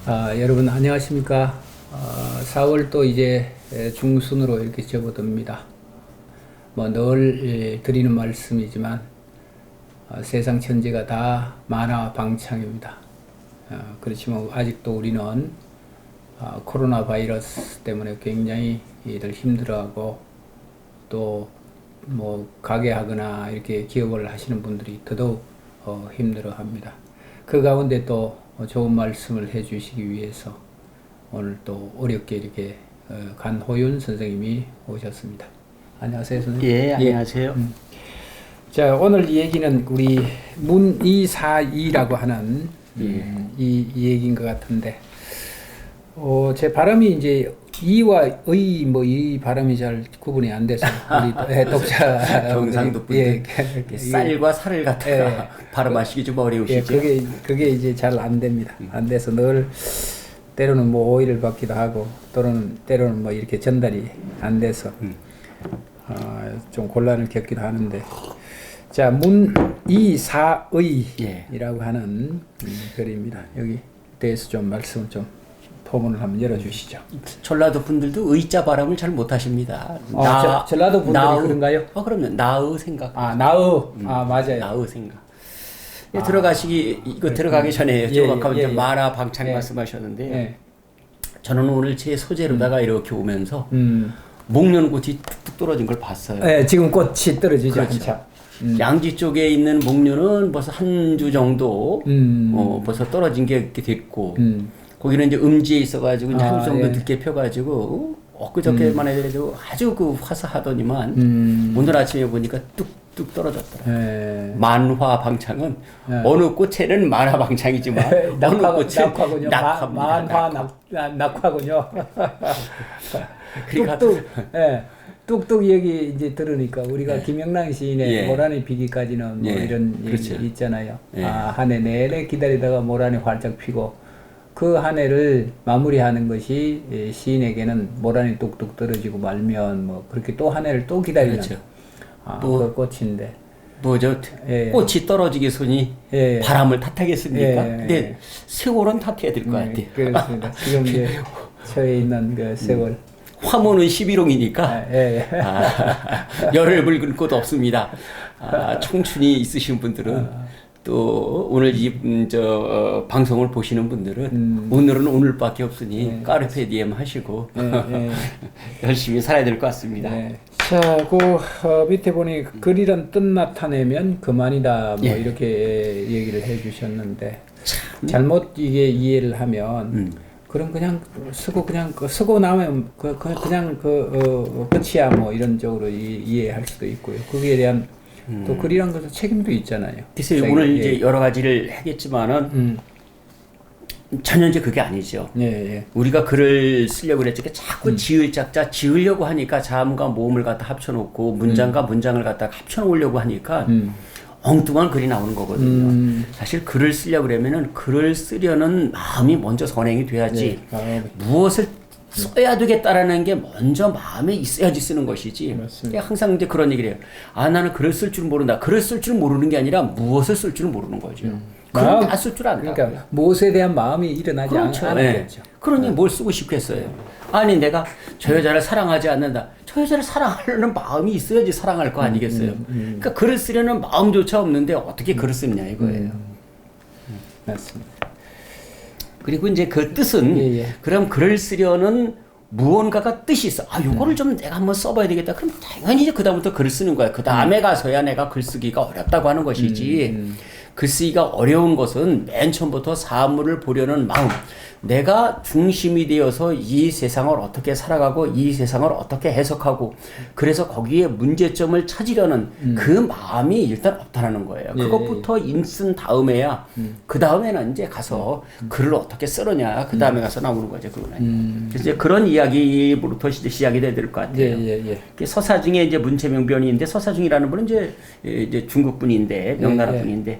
여러분 안녕하십니까? 4월 또 이제 중순으로 이렇게 접어듭니다. 뭐 늘 드리는 말씀이지만 세상 천지가 다 만화방창입니다. 그렇지만 아직도 우리는 코로나 바이러스 때문에 굉장히 들 힘들어하고 또 뭐 가게 하거나 이렇게 기업을 하시는 분들이 더더욱 힘들어합니다. 그 가운데 또 좋은 말씀을 해주시기 위해서 오늘 또 어렵게 이렇게 간호윤 선생님이 오셨습니다. 안녕하세요, 선생님. 예, 안녕하세요. 자, 오늘 얘기는 우리 문242라고 하는 이 얘기인 것 같은데, 제 발음이 이제 이와 의 뭐 이 발음이 잘 구분이 안 돼서 우리 독자 경상도 분들 쌀과 살을 갖다가 발음하시기 좀 어려우시죠? 그게 이제 잘 안 됩니다. 안 돼서 늘 때로는 뭐 오해를 받기도 하고 때로는 뭐 이렇게 전달이 안 돼서 좀 곤란을 겪기도 하는데, 자, 문2사의라고 하는 글입니다. 여기 대해서 좀 말씀을 좀 포문을 한번 열어주시죠. 전라도 분들도 의자 발음을 잘 못하십니다. 전라도 분들이 그런가요? 그럼요. 나의 생각. 맞아요. 나의 생각. 들어가기 전에 조금 만화 방창 말씀하셨는데, 저는 오늘 제 소재로다가 이렇게 오면서 목련꽃이 뚝뚝 떨어진 걸 봤어요. 네, 지금 꽃이 떨어지죠. 그렇죠. 양지 쪽에 있는 목련은 벌써 한 주 정도 벌써 떨어진 게 이렇게 됐고, 거기는 이제 음지에 있어가지고 한 주 정도 늦게 펴가지고 엊그저께만 해도 아주 화사하더니만 오늘 아침에 보니까 뚝뚝 떨어졌더라고요. 만화방창은 어느 꽃에는 만화방창이지만 어느 꽃은 낙화군요. 뚝뚝 얘기 이제 들으니까 우리가 김영란 시인의 모란의 비기까지는 뭐 이런 그렇죠. 얘기 있잖아요. 한 해 내내 기다리다가 모란이 활짝 피고 그 한 해를 마무리하는 것이 시인에게는 모란이 뚝뚝 떨어지고 말면 뭐 그렇게 또 한 해를 또 기다리는 그 꽃인데 꽃이 떨어지기 손이 바람을 탓하겠습니까? 근데 세월은 탓해야 될 것 같아요. 그렇습니다. 지금 이제 처해 있는 그 세월. 화모는 11홍이니까 열을 붉은 꽃 없습니다. 청춘이 있으신 분들은 또 오늘 방송을 보시는 분들은 오늘은 오늘밖에 없으니 까르페 디엠 하시고 열심히 살아야 될 것 같습니다. 자, 밑에 보니 글이란 뜻 나타내면 그만이다 뭐 이렇게 얘기를 해주셨는데, 잘못 이게 이해를 하면 그럼 그냥 쓰고 나면 그냥 끝이야 뭐 이런 쪽으로 이해할 수도 있고요. 거기에 대한 또 글이란 것은 책임도 있잖아요. 글쎄요, 오늘 이제 여러 가지를 하겠지만은 전혀 이제 그게 아니죠. 우리가 글을 쓰려고 그랬지, 자꾸 지으려고 하니까 자음과 모음을 갖다 합쳐놓고 문장과 문장을 갖다 합쳐놓으려고 하니까 엉뚱한 글이 나오는 거거든요. 사실 글을 쓰려고 그러면은 글을 쓰려는 마음이 먼저 선행이 돼야지 무엇을 써야 되겠다라는 게 먼저 마음에 있어야지 쓰는 것이지. 맞습니다. 항상 이제 그런 얘기를 해요. 나는 글을 쓸 줄 모른다. 글을 쓸 줄 모르는 게 아니라 무엇을 쓸 줄 모르는 거죠. 글은 다 쓸 줄 안다. 그러니까 무엇에 대한 마음이 일어나지 않았겠죠. 그러니 뭘 쓰고 싶겠어요. 아니 내가 저 여자를 사랑하지 않는다. 저 여자를 사랑하려는 마음이 있어야지 사랑할 거 아니겠어요. 그러니까 글을 쓰려는 마음조차 없는데 어떻게 글을 쓰느냐 이거예요. 맞습니다. 그리고 이제 그 뜻은 그럼 글을 쓰려는 무언가가 뜻이 있어. 요거를 좀 내가 한번 써봐야 되겠다. 그럼 당연히 이제 그다음부터 글을 쓰는 거야. 그 다음에 가서야 내가 글쓰기가 어렵다고 하는 것이지. 글쓰기가 어려운 것은 맨 처음부터 사물을 보려는 마음. 내가 중심이 되어서 이 세상을 어떻게 살아가고 이 세상을 어떻게 해석하고 그래서 거기에 문제점을 찾으려는 그 마음이 일단 없다는 거예요. 그것부터 인쓴 다음에야 그 다음에는 이제 가서 글을 어떻게 쓰느냐 그 다음에 가서 나오는 거죠. 그거는. 그래서 이제 그런 이야기부터 시작이 돼야 될 것 같아요. 서사중에 이제 문채명변이인데 서사중이라는 분은 이제 중국 분인데 명나라 분인데.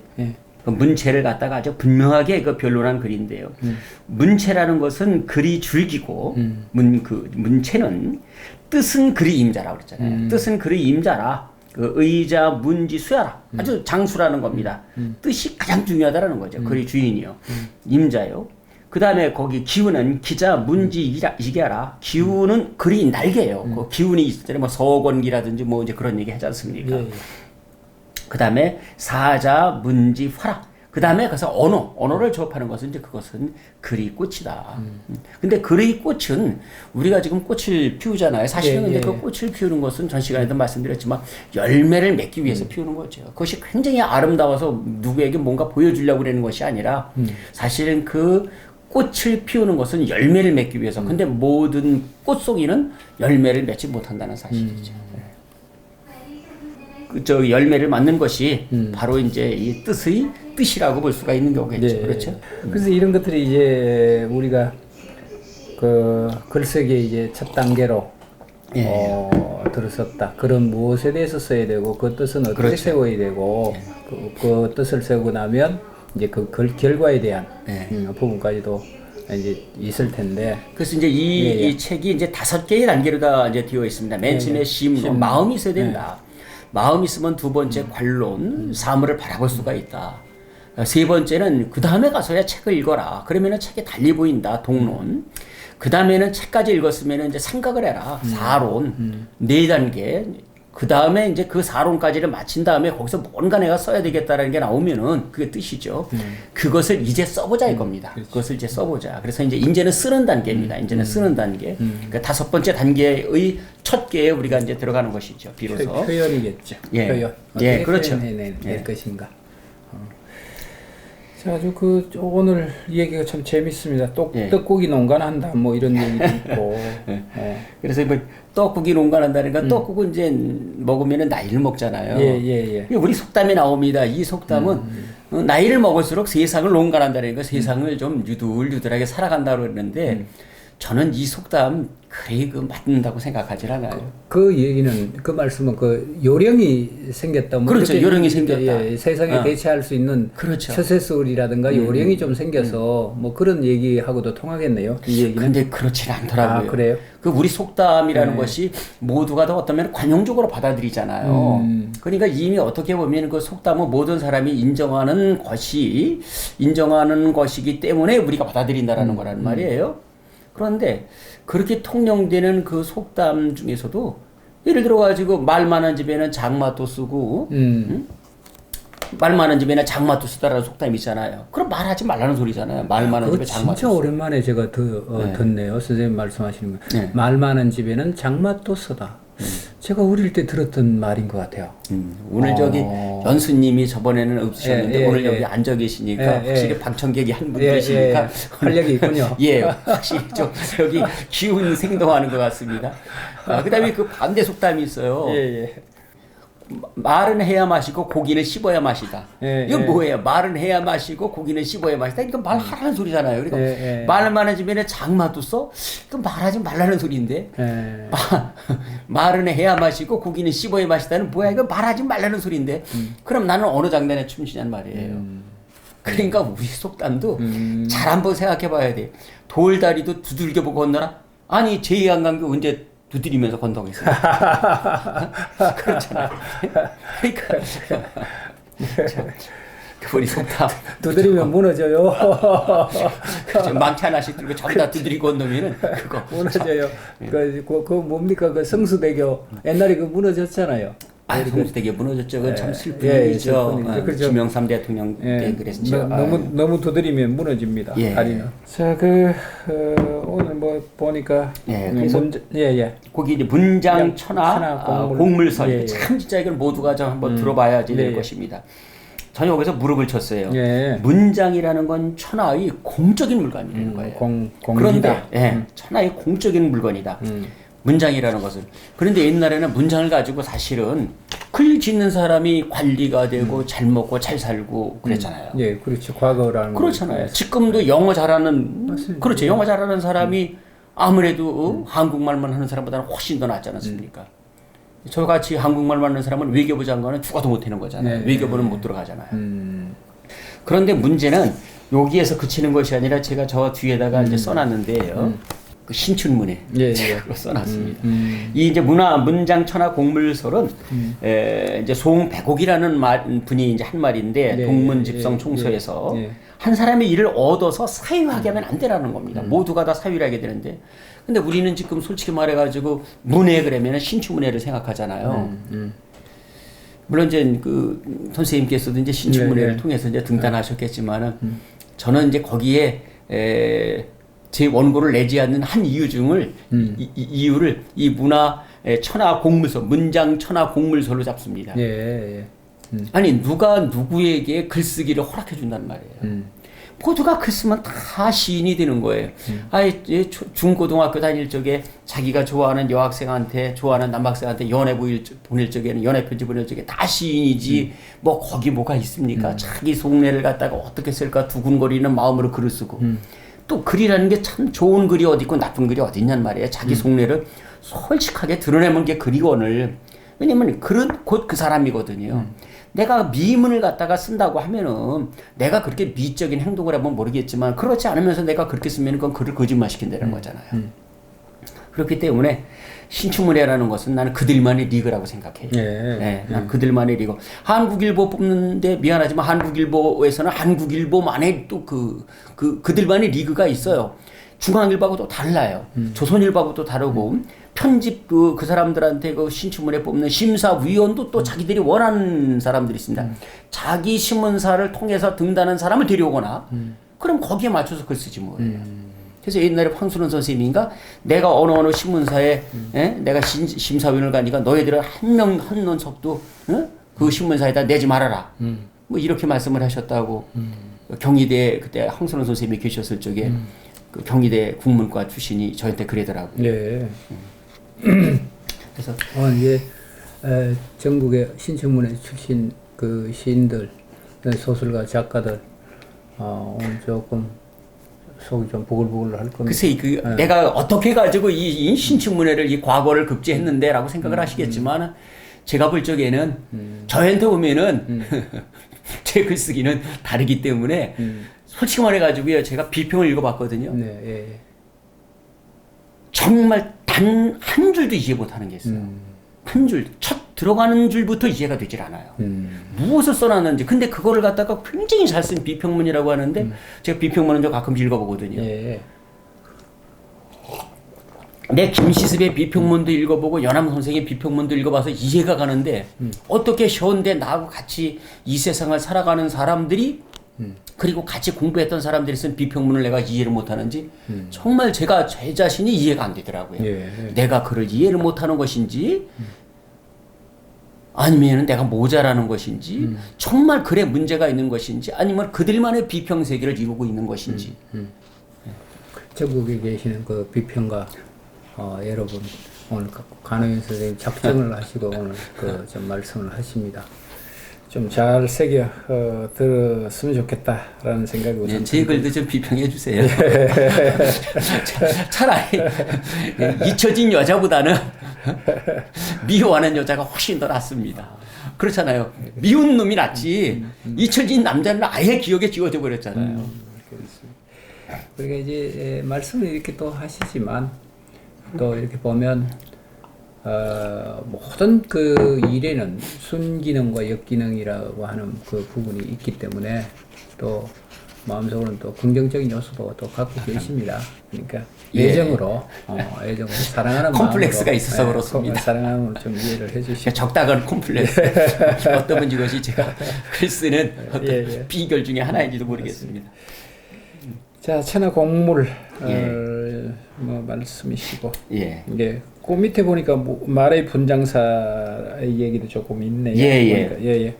문체를 갖다가 아주 분명하게 변론한 글인데요. 문체라는 것은 글이 줄기고 문체는 뜻은 글이 임자라고 그랬잖아요. 뜻은 글이 임자라. 의자, 문지, 수야라. 아주 장수라는 겁니다. 뜻이 가장 중요하다라는 거죠. 글이 주인이요. 임자요. 그 다음에 거기 기운은 기자, 문지, 이게하라. 기운은 글이 날개예요. 그 기운이 있을 때는 뭐 서권기라든지 뭐 이제 그런 얘기 하지 않습니까? 예, 예. 그 다음에 사자, 문지, 화라. 그 다음에 가서 언어를 조합하는 것은 이제 그것은 글이 꽃이다. 근데 글의 꽃은 우리가 지금 꽃을 피우잖아요. 사실은 예, 근데 예. 그 꽃을 피우는 것은 전 시간에도 말씀드렸지만 열매를 맺기 위해서 피우는 거죠. 그것이 굉장히 아름다워서 누구에게 뭔가 보여주려고 그러는 것이 아니라 사실은 그 꽃을 피우는 것은 열매를 맺기 위해서. 근데 모든 꽃송이는 열매를 맺지 못한다는 사실이죠. 저 열매를 맞는 것이 바로 이제 이 뜻이라고 볼 수가 있는 거겠죠. 네. 그렇죠. 그래서 이런 것들이 이제 우리가 그 글쓰기의 이제 첫 단계로 예. 들었었다. 그런 무엇에 대해서 써야 되고 그 뜻은 어떻게 그렇죠. 세워야 되고 그 뜻을 세우고 나면 이제 그 결과에 대한 예. 부분까지도 이제 있을 텐데. 그래서 이제 이 책이 이제 5개의 단계로 다 이제 되어 있습니다. 맨 처음에 심론, 마음이 있어야 된다. 마음이 있으면 두 번째 관론, 사물을 바라볼 수가 있다. 세 번째는 그 다음에 가서야 책을 읽어라. 그러면은 책이 달리 보인다. 동론. 그 다음에는 책까지 읽었으면 이제 생각을 해라. 사론. 네 단계. 그 다음에 이제 그 사론까지를 마친 다음에 거기서 뭔가 내가 써야 되겠다라는 게 나오면은 그게 뜻이죠. 그것을 이제 써보자 이겁니다. 그것을 이제 써보자. 그래서 이제는 쓰는 단계입니다. 이제는 쓰는 단계. 그러니까 5번째 단계의 첫 개에 우리가 이제 들어가는 것이죠. 비로소. 표현이겠죠. 예. 표현. 예, 어떻게 그렇죠. 표현해낼 예. 것인가. 자, 아주 오늘 얘기가 참 재밌습니다. 예. 떡고기 농간한다 뭐 이런 얘기도 있고. 그래서 뭐 떡국이 농간한다니까 떡국은 이제 먹으면은 나이를 먹잖아요. 예. 우리 속담에 나옵니다. 이 속담은 나이를 먹을수록 세상을 농간한다니까 세상을 좀 유들유들하게 살아간다고 그러는데 저는 이 속담 그리 맞는다고 생각하지 않아요. 그 얘기는 그 말씀은 그 요령이 생겼다. 뭐 그렇죠. 그렇게 요령이 생겼다. 예, 세상에 대체할 수 있는 그렇죠. 처세술이라든가 요령이 좀 생겨서 뭐 그런 얘기하고도 통하겠네요. 이 얘기는. 근데 그렇지는 않더라고요. 아, 그래요? 그 우리 속담이라는 것이 모두가 다 어떠면 관용적으로 받아들이잖아요. 그러니까 이미 어떻게 보면 그 속담은 모든 사람이 인정하는 것이기 때문에 우리가 받아들인다라는 거란 말이에요. 그런데 그렇게 통용되는 그 속담 중에서도 예를 들어 가지고 말 많은 집에는 장마도 쓰고 말 많은 집에는 장마도 쓰다라는 속담이 있잖아요. 그럼 말하지 말라는 소리잖아요. 말 많은 집에 장마도 진짜 오랜만에 제가 듣네요. 선생님 말씀하시는 거. 네. 말 많은 집에는 장맛도 쓰다. 제가 어릴 때 들었던 말인 것 같아요. 오늘 저기 연수님이 저번에는 없으셨는데 오늘 여기 앉아 계시니까 예, 확실히 예. 방청객이 한 분 계시니까 활력이 있군요. 예, 확실히 좀 여기 기운 생동하는 것 같습니다. 그다음에 그 반대 속담이 있어요. 예. 말은 해야 마시고 고기는 씹어야 마시다. 예, 이건 예. 뭐예요? 말은 해야 마시고 고기는 씹어야 마시다. 이건 말하라는 소리잖아요. 그러니까 예. 말 많은 집에는 장마도 써? 그 말하지 말라는 소리인데. 예. 말은 해야 마시고 고기는 씹어야 마시다는 뭐야? 이거 말하지 말라는 소리인데. 그럼 나는 어느 장단에 춤추냔 말이에요. 그러니까 우리 속담도 잘 한번 생각해 봐야 돼. 돌다리도 두들겨 보고 건너라? 아니, 제2한강교 언제 두드리면서 건너겠어요. 그렇잖아요. 그러니까 우리 속담 두드리면 무너져요. 망치 하나씩 들고 전부 다 두드리고 건너면은 그거 무너져요. 그 뭡니까 그 성수대교 옛날에 그 무너졌잖아요. 성수대교 무너졌죠. 그건 참 슬픈 예, 일이죠. 슬픈 일이죠. 그렇죠. 김영삼 대통령 때 그랬죠. 너무 두드리면 무너집니다. 예. 다리는. 자, 오늘 뭐 보니까 그래서 거기 이제 문장 천하 공물설 예. 참 진짜 이걸 모두가 좀 한번 들어봐야지 될 것입니다. 저는 여기서 무릎을 쳤어요. 예. 문장이라는 건 천하의 공적인 물건이라는 거예요. 공기다. 그런데 천하의 공적인 물건이다. 문장이라는 것은. 그런데 옛날에는 문장을 가지고 사실은 글 짓는 사람이 관리가 되고 잘 먹고 잘 살고 그랬잖아요. 예, 그렇죠. 과거라는 그렇잖아요. 지금도 영어 잘하는 맞습니다. 그렇죠. 영어 잘하는 사람이 아무래도 한국말만 하는 사람보다는 훨씬 더 낫지 않습니까? 저같이 한국말만 하는 사람은 외교부 장관은 죽어도 못하는 거잖아요. 외교부는 못 들어가잖아요. 그런데 문제는 여기에서 그치는 것이 아니라 제가 저 뒤에다가 이제 써놨는데요. 그 신춘문예 책으로 써놨습니다. 이 이제 문장 천하 공물설은 이제 송백옥이라는 분이 이제 한 말인데 동문집성 총서에서 한 사람의 일을 얻어서 사유하게 하면 안 되라는 겁니다. 모두가 다 사유를 하게 되는데. 근데 우리는 지금 솔직히 말해가지고 문해 그러면 신추문해를 생각하잖아요. 물론 이제 그 선생님께서도 이제 신추문해를 통해서 이제 등단하셨겠지만은 저는 이제 거기에 제 원고를 내지 않는 한 이유 중을 이유를 이 문화 천하 공물서 문장 천하 공물서로 잡습니다. 아니 누가 누구에게 글쓰기를 허락해 준단 말이에요. 모두가 글 쓰면 다 시인이 되는 거예요. 아예 중고등학교 다닐 적에 자기가 좋아하는 여학생한테 좋아하는 남학생한테 연애 보낼 적에는 연애 편지 보낼 적에 다 시인이지 뭐 거기 뭐가 있습니까? 자기 속내를 갖다가 어떻게 쓸까 두근거리는 마음으로 글을 쓰고 또 글이라는 게 참 좋은 글이 어디 있고 나쁜 글이 어디 있냔 말이에요. 자기 속내를 솔직하게 드러내는 게 글이거늘. 왜냐면 글은 곧 그 사람이거든요. 내가 미문을 갖다가 쓴다고 하면은 내가 그렇게 미적인 행동을 하면 모르겠지만 그렇지 않으면서 내가 그렇게 쓰면 그건 글을 거짓말 시킨다는 거잖아요. 그렇기 때문에 신추문해라는 것은 나는 그들만의 리그라고 생각해요. 난 그들만의 리그. 한국일보 뽑는데 미안하지만 한국일보에서는 한국일보만의 또 그들만의 리그가 있어요. 중앙일보하고도 달라요. 조선일보하고도 다르고 편집 그 사람들한테 그 신추문해 뽑는 심사위원도 또 자기들이 원하는 사람들이 있습니다. 자기 신문사를 통해서 등단한 사람을 데려오거나 그럼 거기에 맞춰서 글 쓰지 뭐예요. 그래서 옛날에 황순원 선생님인가 내가 어느 신문사에 내가 심사위원을 가니까 너희들은 한 논석도 그 신문사에다 내지 말아라. 뭐 이렇게 말씀을 하셨다고 경희대 그때 황순원 선생님이 계셨을 적에 그 경희대 국문과 출신이 저한테 그러더라고요. 그래서 전국의 신춘문예 출신 그 시인들, 소설가, 작가들 오늘 조금 속이 좀 부글부글 할 겁니다. 글쎄, 내가 어떻게 가지고 이 신춘문예를 이 과거를 급제했는데라고 생각을 하시겠지만 제가 볼 적에는 저한테 오면은 제 글쓰기는 다르기 때문에 솔직히 말해가지고요, 제가 비평을 읽어봤거든요. 정말 단 한 줄도 이해 못하는 게 있어요. 한 줄, 첫 들어가는 줄부터 이해가 되질 않아요. 무엇을 써놨는지. 근데 그거를 갖다가 굉장히 잘 쓴 비평문이라고 하는데 제가 비평문은 좀 가끔 읽어보거든요. 내 김시습의 비평문도 읽어보고 연암 선생의 비평문도 읽어봐서 이해가 가는데 어떻게 현대 나하고 같이 이 세상을 살아가는 사람들이 그리고 같이 공부했던 사람들이 쓴 비평문을 내가 이해를 못하는지 정말 제가 제 자신이 이해가 안 되더라고요. 내가 그를 이해를 못하는 것인지 아니면 내가 모자라는 것인지 정말 글에 문제가 있는 것인지 아니면 그들만의 비평 세계를 이루고 있는 것인지. 전국에 계시는 그 비평가 여러분 오늘 간호연 선생님 작정을 하시고 오늘 좀 말씀을 하십니다. 좀 잘 새겨 들었으면 좋겠다라는 생각이 우선 제 글도 좀 비평해 주세요. 차라리 잊혀진 여자보다는 미워하는 여자가 훨씬 더 낫습니다. 그렇잖아요. 미운 놈이 낫지 잊혀진 남자는 아예 기억에 지워져 버렸잖아요. 그러니까 이제 말씀을 이렇게 또 하시지만 또 이렇게 보면 모든 그 일에는 순기능과 역기능이라고 하는 그 부분이 있기 때문에 또 마음속으로는 또 긍정적인 요소도 또 갖고 계십니다. 그러니까 애정으로 사랑하는 콤플렉스가 마음으로, 있어서 그렇습니다. 사랑하는 좀 이해를 해주시고 적당한 콤플렉스. 어떤 건지 것이 제가 글 쓰는 어떤 비결 중에 하나인지도 모르겠습니다. 자, 천하 공물 뭐 말씀이시고 그 밑에 보니까 말의 분장사 얘기도 조금 있네요.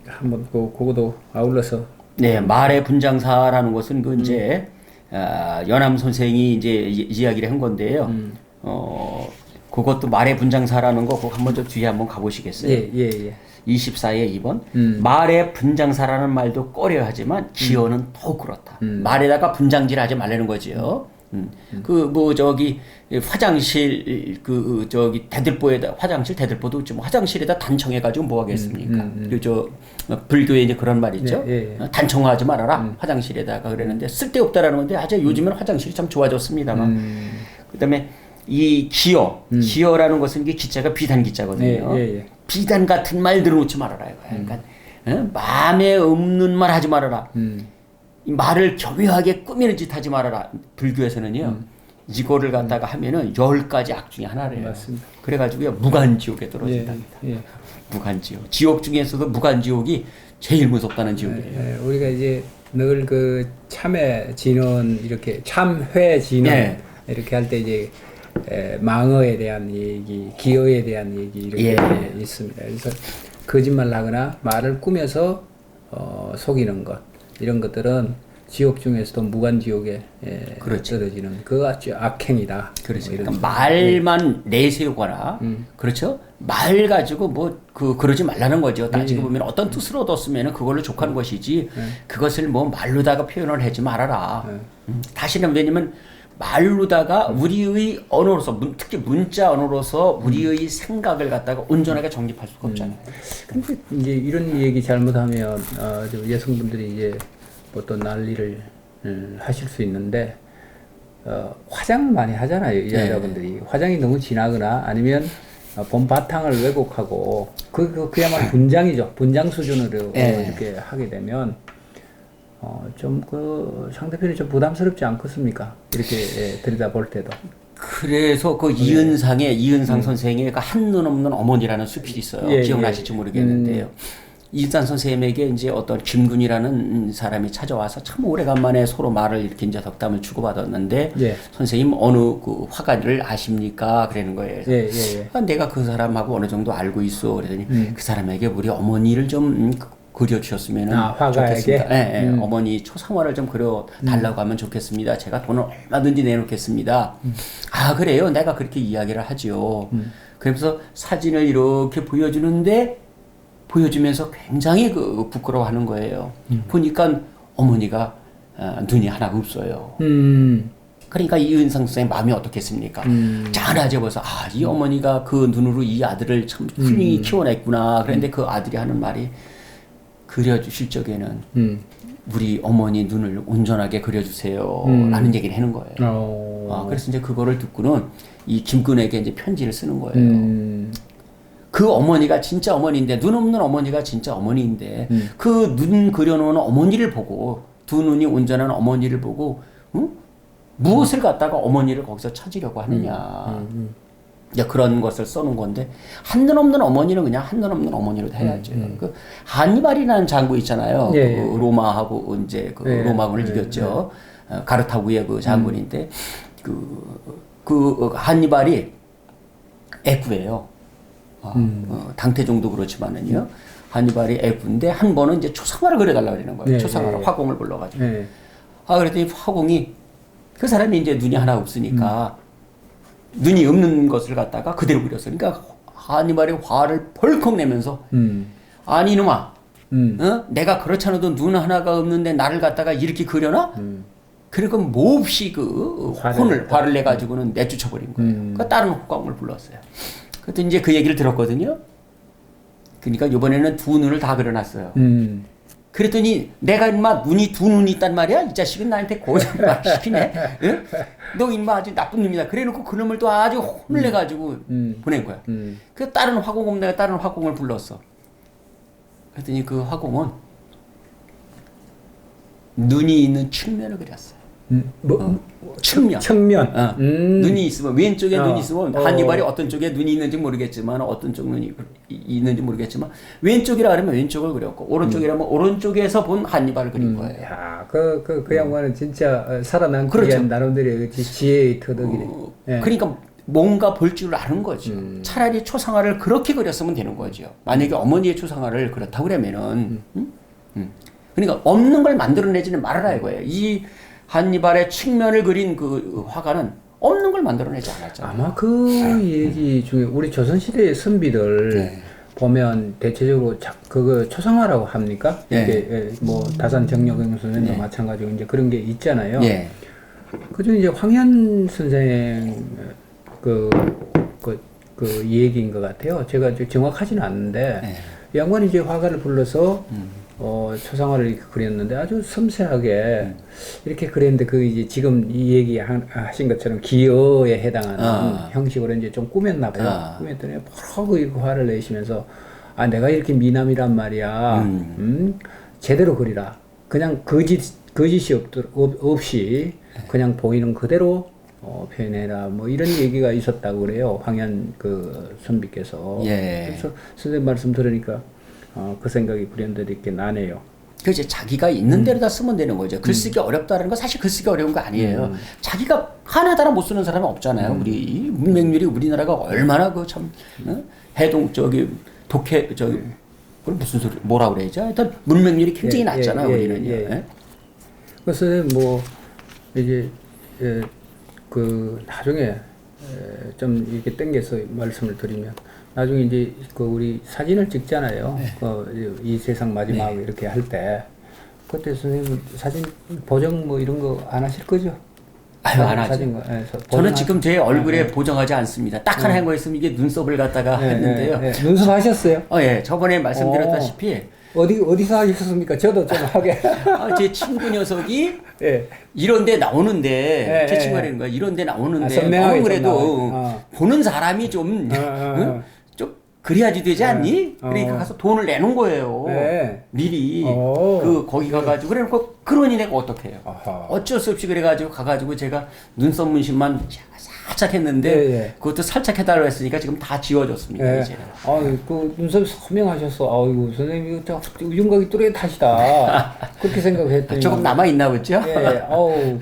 한번 그거도 아울러서. 네, 말의 분장사라는 것은 그 이제 연암 선생이 이제 이야기를 한 건데요. 그것도 말의 분장사라는 거 그거 한번 좀 뒤에 한번 가보시겠어요? 24에 2번. 말의 분장사라는 말도 꺼려하지만 기어는 더욱 그렇다. 말에다가 분장질하지 말라는 거지요. 화장실 대들보에다 화장실 대들보도 뭐 화장실에다 단청해가지고 뭐 하겠습니까? 불교에 이제 그런 말 있죠. 단청하지 말아라 화장실에다가 그랬는데 쓸데없다라는 건데 아주 요즘은 화장실이 참 좋아졌습니다만. 그다음에 이 기어라는 것은 이게 기자가 비단 기자거든요. 비단 같은 말 들어놓지 말아라 이거야. 그러니까 마음에 없는 말 하지 말아라. 이 말을 교묘하게 꾸미는 짓 하지 말아라. 불교에서는요. 이거를 갖다가 하면은 10가지 악 중에 하나래요. 맞습니다. 그래가지고요 무간지옥에 떨어진답니다. 무간지옥. 지옥 중에서도 무간지옥이 제일 무섭다는 지옥이에요. 우리가 이제 늘 그 참회 진언 이렇게 참회 진언 이렇게 할 때 이제 망어에 대한 얘기, 기어에 대한 얘기 이렇게 있습니다. 그래서 거짓말을 하거나 말을 꾸며서 속이는 것 이런 것들은 지옥 중에서도 무간지옥에 그렇죠. 떨어지는 그 아주 악행이다. 그렇죠. 뭐 그러니까 말만 내세우거나 그렇죠. 말 가지고 뭐 그러지 말라는 거죠. 따지고 보면 어떤 뜻으로 얻었으면 그걸로 족하는 것이지 그것을 뭐 말로다가 표현을 하지 말아라. 다시는 왜냐면 말로다가 우리의 언어로서 특히 문자 언어로서 우리의 생각을 갖다가 온전하게 정립할 수가 없잖아요. 근데 이제 이런 얘기 잘못하면 좀 여성분들이 이제 어떤 난리를 하실 수 있는데 화장을 많이 하잖아요. 여자분들이 화장이 너무 진하거나 아니면 본 바탕을 왜곡하고 그야말로 분장이죠. 분장 수준으로 이렇게 하게 되면 좀 그 상대편이 좀 부담스럽지 않겠습니까? 이렇게 들여다볼 때도. 그래서 그 이은상 선생의 그 한눈 없는 어머니라는 수필이 있어요. 기억나실지 모르겠는데요. 이은상 선생님에게 이제 어떤 김군이라는 사람이 찾아와서 참 오래간만에 서로 말을 이렇게 이제 덕담을 주고받았는데 선생님 어느 그 화가를 아십니까? 그러는 거예요. 내가 그 사람하고 어느 정도 알고 있어. 그랬더니 그 사람에게 우리 어머니를 좀 그려주셨으면 좋겠습니다. 어머니 초상화를 좀 그려달라고 하면 좋겠습니다. 제가 돈을 얼마든지 내놓겠습니다. 아 그래요? 내가 그렇게 이야기를 하지요. 그러면서 사진을 이렇게 보여주면서 굉장히 부끄러워하는 거예요. 보니까 어머니가 눈이 하나가 없어요. 그러니까 이은상 선생님 마음이 어떻겠습니까? 짠하죠. 벌써 이 어머니가 그 눈으로 이 아들을 참 훌륭히 키워냈구나. 그런데 그 아들이 하는 말이 그려주실 적에는 우리 어머니 눈을 온전하게 그려주세요. 라는 얘기를 하는 거예요. 그래서 이제 그거를 듣고는 이 김군에게 이제 편지를 쓰는 거예요. 그 어머니가 진짜 어머니인데 눈 없는 어머니가 진짜 어머니인데 그 눈 그려놓은 어머니를 보고 두 눈이 온전한 어머니를 보고 무엇을 갖다가 어머니를 거기서 찾으려고 하느냐. 이제 그런 것을 써놓은 건데 한눈 없는 어머니는 그냥 한눈 없는 어머니로 해야죠. 그 한니발이라는 장군 있잖아요. 그 로마하고 이제 로마군을 이겼죠. 가르타구의 그 장군인데 그 한니발이 애구예요. 당태종도 그렇지만은요. 한니발이 애구인데 한 번은 이제 초상화를 그려달라고 그러는 거예요. 초상화를 화공을 불러가지고. 그랬더니 화공이 그 사람이 이제 눈이 하나 없으니까 눈이 없는 것을 갖다가 그대로 그렸어요. 그러니까 한니발이 화를 벌컥 내면서 아니 이놈아 내가 그렇지 않아도 눈 하나가 없는데 나를 갖다가 이렇게 그려놔? 그러니까 몹시 화를 내가지고는 내쫓아버린 거예요. 그러니까 다른 화공을 불렀어요. 그때 이제 그 얘기를 들었거든요. 그러니까 이번에는 두 눈을 다 그려놨어요. 그랬더니 내가 인마 두 눈이 있단 말이야? 이 자식은 나한테 거짓말 시키네. 응? 너 인마 아주 나쁜 놈이다. 그래놓고 그놈을 또 아주 혼을 내가지고 보낸 거야. 그 다른 화공을 다른 화공을 불렀어. 그랬더니 그 화공은 눈이 있는 측면을 그렸어요. 측면. 눈이 있으면 왼쪽에 눈이 있으면 한니발이 어떤 쪽에 눈이 있는지 모르겠지만 어떤 쪽 눈이 있는지 모르겠지만 왼쪽이라 그러면 왼쪽을 그렸고 오른쪽이라면 오른쪽에서 본 한니발을 그린 거예요. 야, 그 양반은 진짜 살아남기 위한 나름대로의 지혜의 터득이네. 그러니까 뭔가 볼 줄 아는 거죠. 차라리 초상화를 그렇게 그렸으면 되는 거죠. 만약에 어머니의 초상화를 그렇다고 그러면은 그러니까 없는 걸 만들어내지는 말아라 이거예요. 이 한니발의 측면을 그린 그 화가는 없는 걸 만들어내지 않았잖아요. 아마 그 얘기 중에 우리 조선시대의 선비들 보면 대체적으로 그거 초상화라고 합니까? 이게 뭐 다산 정력영 선생도 마찬가지고 이제 그런 게 있잖아요. 그중에 이제 황현 선생 그 얘기인 것 같아요. 제가 정확하지는 않는데 이 양반이 이제 화가를 불러서 초상화를 이렇게 그렸는데 아주 섬세하게 이렇게 그렸는데 그 이제 지금 이 얘기 하신 것처럼 기어에 해당하는 형식으로 이제 좀 꾸몄나 봐요. 꾸몄더니 바로 그 화를 내시면서 내가 이렇게 미남이란 말이야. 제대로 그리라. 그냥 거짓 거짓이 없이 그냥 보이는 그대로 표현해라 뭐 이런 얘기가 있었다고 그래요. 황현 그 선비께서. 예. 그래서 선생님 말씀 들으니까 그 생각이 불현듯 이렇게 나네요. 그죠. 자기가 있는 대로 다 쓰면 되는 거죠. 글쓰기 어렵다는 거 사실 글쓰기 어려운 거 아니에요. 자기가 하나다라 못 쓰는 사람은 없잖아요. 우리 이 문맹률이 우리나라가 얼마나 그 참 해동 저기 독해 저기 그럼 무슨 소리 뭐라 그래야죠? 하여튼 문맹률이 굉장히 낮잖아요. 우리는요. 예? 그래서 뭐 이제 그 나중에 좀 이렇게 땡겨서 말씀을 드리면 나중에 이제 그 우리 사진을 찍잖아요. 네. 이 세상 마지막 네. 이렇게 할 때 그때 선생님 사진 보정 뭐 이런 거 안 하실 거죠? 아유, 안 하죠. 저는 지금 제 얼굴에 보정하지 않습니다. 딱 하나 한 거 있으면 이게 눈썹을 갖다가 했는데요. 눈썹 하셨어요? 예. 저번에 말씀드렸다시피 어디서 하셨습니까? 저도 좀 하게. 제 친구 녀석이 예. 이런 데 나오는데 제 친구가 이러는 거야. 이런 데 나오는데 선명하게 그래도 보는 사람이 좀 응? 좀 그래야지 되지 않니? 그러니까 가서 돈을 내놓은 거예요. 네. 미리 거기 가가지고 그래놓고 그러니 내가 어떡해요? 어쩔 수 없이 그래가지고 가가지고 제가 눈썹 문신만 살짝 했는데 그것도 살짝 해달라고 했으니까 지금 다 지워졌습니다. 이제. 그 눈썹이 선명하셨어. 아이고 선생님 이거 윤곽이 뚜렷하시다. 그렇게 생각했더니 조금 남아 있나 보죠?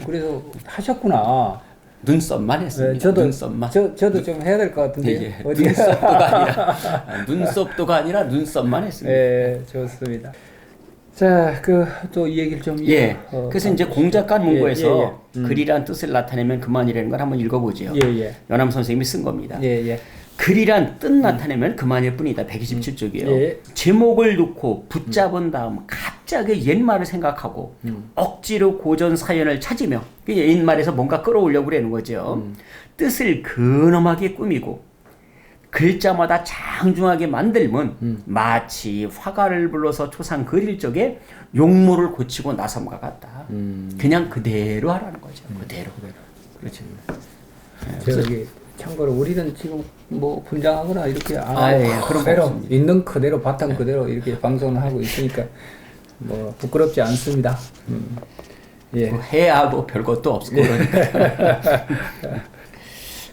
그래서 하셨구나. 눈썹만 했습니다. 저도 눈썹만. 저도 좀 해야 될 것 같은데. 눈썹도가 아니라 눈썹만 했습니다. 좋습니다. 자, 또 이 얘기를 좀. 그래서 이제 공작간 문고에서 글이란 뜻을 나타내면 그만이라는 걸 한번 읽어보죠. 연암 선생님이 쓴 겁니다. 글이란 뜻 나타내면 그만일 뿐이다. 127쪽이에요. 제목을 놓고 붙잡은 다음 갑자기 옛말을 생각하고 억지로 고전 사연을 찾으며 옛말에서 뭔가 끌어올려고 그러는 거죠. 뜻을 근엄하게 꾸미고 글자마다 장중하게 만들면 마치 화가를 불러서 초상 그릴 적에 용모를 고치고 나섬과 같다. 그냥 그대로 하라는 거죠. 그대로. 그렇죠. 저기 참고로 우리는 지금 뭐 분장하거나 이렇게 그런 그대로 있는 그대로 바탕 그대로 이렇게 방송을 하고 있으니까 뭐 부끄럽지 않습니다. 뭐 해야 뭐 별것도 없고 그러니까.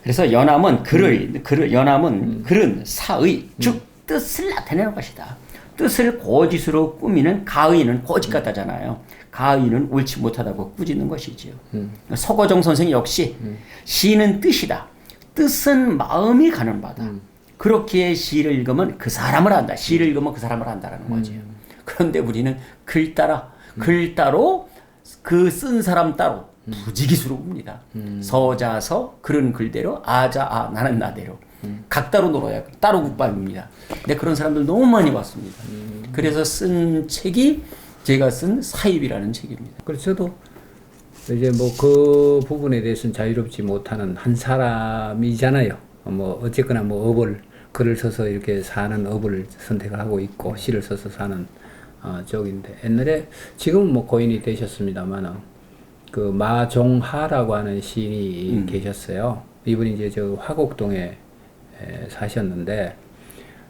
그래서 연암은 글은 사의 즉 뜻을 나타내는 것이다. 뜻을 거짓으로 꾸미는 가의는 거짓 같다잖아요. 가의는 옳지 못하다고 꾸짖는 것이지요. 서거정 선생 역시 시는 뜻이다. 뜻은 마음이 가는 바다. 그렇게 시를 읽으면 그 사람을 안다. 시를 읽으면 그 사람을 안다라는 거죠. 그런데 우리는 글 따로 그 쓴 사람 따로 부지기수로입니다. 서자서 글은 글대로 아자 나는 나대로 각 따로 놀아야 따로 국밥입니다. 근데 그런 사람들 너무 많이 봤습니다. 그래서 쓴 책이 제가 쓴 사입이라는 책입니다. 그래서 저도 이제 뭐 그 부분에 대해서는 자유롭지 못하는 한 사람이잖아요. 뭐 어쨌거나 뭐 글을 써서 이렇게 사는 업을 선택하고 있고 시를 써서 사는 쪽인데 옛날에 지금은 뭐 고인이 되셨습니다만 그 마종하라고 하는 시인이 계셨어요. 이분이 이제 저 화곡동에 사셨는데